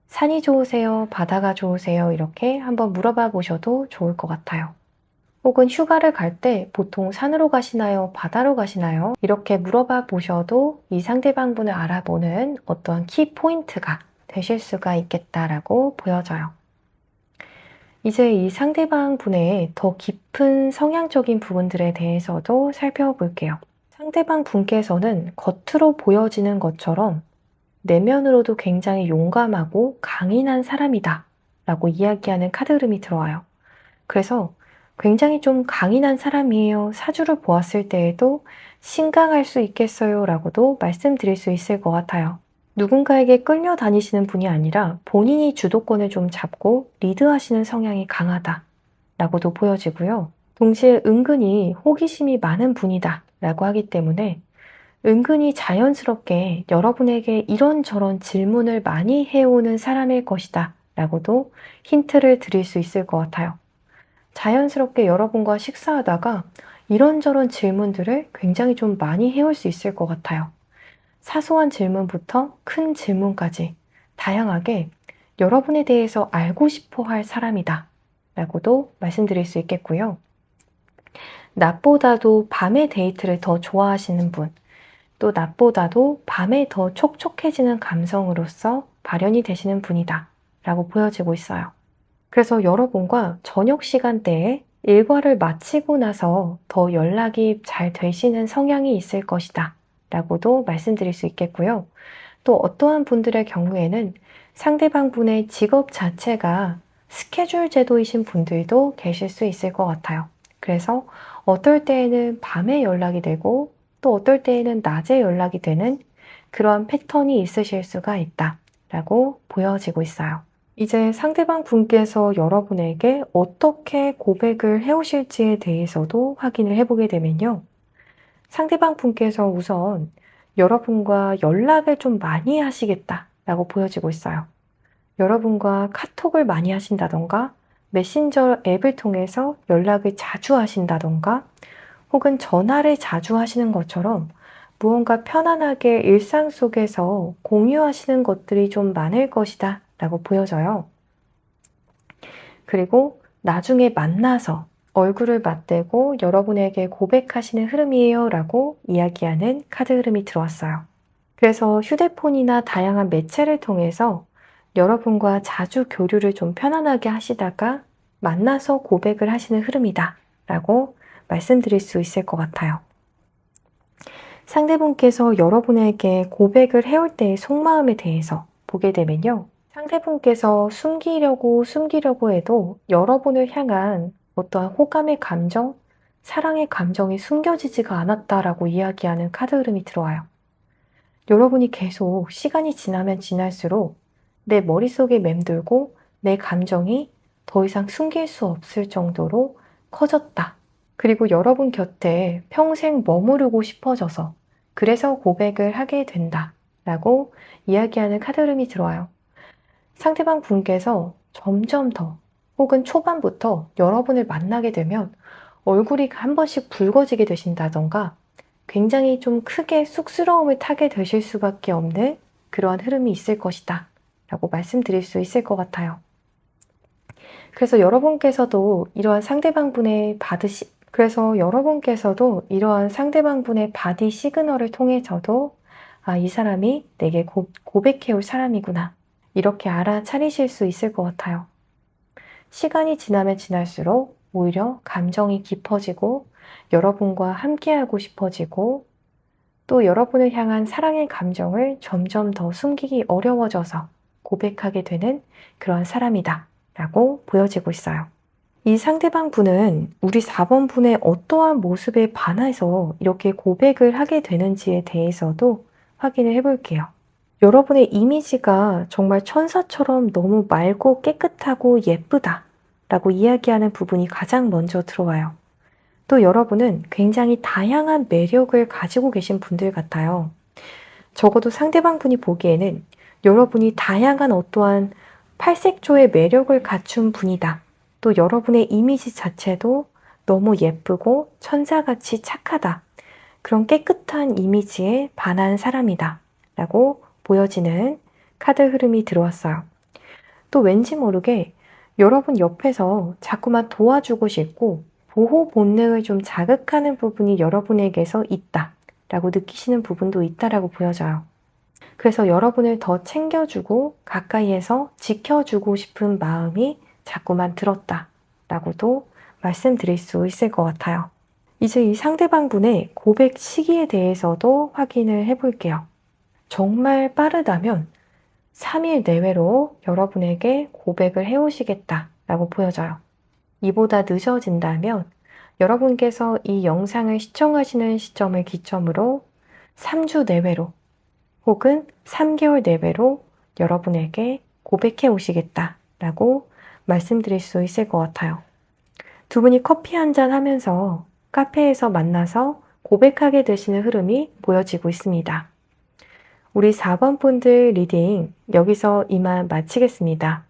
산이 좋으세요? 바다가 좋으세요? 이렇게 한번 물어봐 보셔도 좋을 것 같아요. 혹은 휴가를 갈 때 보통 산으로 가시나요? 바다로 가시나요? 이렇게 물어봐 보셔도 이 상대방 분을 알아보는 어떤 키 포인트가 되실 수가 있겠다라고 보여져요. 이제 이 상대방 분의 더 깊은 성향적인 부분들에 대해서도 살펴볼게요. 상대방 분께서는 겉으로 보여지는 것처럼 내면으로도 굉장히 용감하고 강인한 사람이다 라고 이야기하는 카드 흐름이 들어와요. 그래서 굉장히 좀 강인한 사람이에요. 사주를 보았을 때에도 신강할 수 있겠어요 라고도 말씀드릴 수 있을 것 같아요. 누군가에게 끌려다니시는 분이 아니라 본인이 주도권을 좀 잡고 리드하시는 성향이 강하다 라고도 보여지고요. 동시에 은근히 호기심이 많은 분이다 라고 하기 때문에 은근히 자연스럽게 여러분에게 이런저런 질문을 많이 해오는 사람일 것이다 라고도 힌트를 드릴 수 있을 것 같아요. 자연스럽게 여러분과 식사하다가 이런저런 질문들을 굉장히 좀 많이 해올 수 있을 것 같아요. 사소한 질문부터 큰 질문까지 다양하게 여러분에 대해서 알고 싶어 할 사람이다 라고도 말씀드릴 수 있겠고요. 낮보다도 밤의 데이트를 더 좋아하시는 분, 또 낮보다도 밤에 더 촉촉해지는 감성으로서 발현이 되시는 분이다 라고 보여지고 있어요. 그래서 여러분과 저녁 시간대에 일과를 마치고 나서 더 연락이 잘 되시는 성향이 있을 것이다 라고도 말씀드릴 수 있겠고요. 또 어떠한 분들의 경우에는 상대방 분의 직업 자체가 스케줄 제도이신 분들도 계실 수 있을 것 같아요. 그래서 어떨 때에는 밤에 연락이 되고 또 어떨 때에는 낮에 연락이 되는 그러한 패턴이 있으실 수가 있다라고 보여지고 있어요. 이제 상대방 분께서 여러분에게 어떻게 고백을 해오실지에 대해서도 확인을 해보게 되면요. 상대방 분께서 우선 여러분과 연락을 좀 많이 하시겠다라고 보여지고 있어요. 여러분과 카톡을 많이 하신다던가 메신저 앱을 통해서 연락을 자주 하신다던가 혹은 전화를 자주 하시는 것처럼 무언가 편안하게 일상 속에서 공유하시는 것들이 좀 많을 것이다 라고 보여져요. 그리고 나중에 만나서 얼굴을 맞대고 여러분에게 고백하시는 흐름이에요 라고 이야기하는 카드 흐름이 들어왔어요. 그래서 휴대폰이나 다양한 매체를 통해서 여러분과 자주 교류를 좀 편안하게 하시다가 만나서 고백을 하시는 흐름이다 라고 말씀드릴 수 있을 것 같아요. 상대분께서 여러분에게 고백을 해올 때의 속마음에 대해서 보게 되면요. 상대분께서 숨기려고 해도 여러분을 향한 어떠한 호감의 감정, 사랑의 감정이 숨겨지지가 않았다라고 이야기하는 카드 흐름이 들어와요. 여러분이 계속 시간이 지나면 지날수록 내 머릿속에 맴돌고 내 감정이 더 이상 숨길 수 없을 정도로 커졌다. 그리고 여러분 곁에 평생 머무르고 싶어져서 그래서 고백을 하게 된다. 라고 이야기하는 카드 흐름이 들어와요. 상대방 분께서 점점 더 혹은 초반부터 여러분을 만나게 되면 얼굴이 한 번씩 붉어지게 되신다던가 굉장히 좀 크게 쑥스러움을 타게 되실 수밖에 없는 그러한 흐름이 있을 것이다 라고 말씀드릴 수 있을 것 같아요. 그래서 여러분께서도 이러한 상대방분의 바디 시그널을 통해서도 이 사람이 내게 고백해올 사람이구나 이렇게 알아차리실 수 있을 것 같아요. 시간이 지나면 지날수록 오히려 감정이 깊어지고 여러분과 함께하고 싶어지고 또 여러분을 향한 사랑의 감정을 점점 더 숨기기 어려워져서 고백하게 되는 그런 사람이다 라고 보여지고 있어요. 이 상대방 분은 우리 4번 분의 어떠한 모습에 반해서 이렇게 고백을 하게 되는지에 대해서도 확인을 해볼게요. 여러분의 이미지가 정말 천사처럼 너무 맑고 깨끗하고 예쁘다 라고 이야기하는 부분이 가장 먼저 들어와요. 또 여러분은 굉장히 다양한 매력을 가지고 계신 분들 같아요. 적어도 상대방 분이 보기에는 여러분이 다양한 어떠한 팔색조의 매력을 갖춘 분이다. 또 여러분의 이미지 자체도 너무 예쁘고 천사같이 착하다. 그런 깨끗한 이미지에 반한 사람이다. 라고 보여지는 카드 흐름이 들어왔어요. 또 왠지 모르게 여러분 옆에서 자꾸만 도와주고 싶고 보호 본능을 좀 자극하는 부분이 여러분에게서 있다라고 느끼시는 부분도 있다라고 보여져요. 그래서 여러분을 더 챙겨주고 가까이에서 지켜주고 싶은 마음이 자꾸만 들었다라고도 말씀드릴 수 있을 것 같아요. 이제 이 상대방분의 고백 시기에 대해서도 확인을 해볼게요. 정말 빠르다면 3일 내외로 여러분에게 고백을 해오시겠다라고 보여져요. 이보다 늦어진다면 여러분께서 이 영상을 시청하시는 시점을 기점으로 3주 내외로 혹은 3개월 내외로 여러분에게 고백해 오시겠다라고 말씀드릴 수 있을 것 같아요. 두 분이 커피 한잔 하면서 카페에서 만나서 고백하게 되시는 흐름이 보여지고 있습니다. 우리 4번 분들 리딩 여기서 이만 마치겠습니다.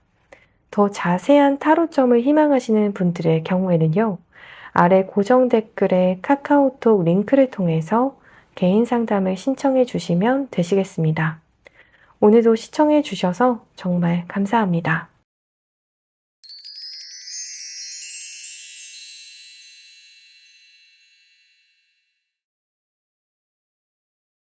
더 자세한 타로점을 희망하시는 분들의 경우에는요, 아래 고정 댓글에 카카오톡 링크를 통해서 개인 상담을 신청해 주시면 되시겠습니다. 오늘도 시청해 주셔서 정말 감사합니다.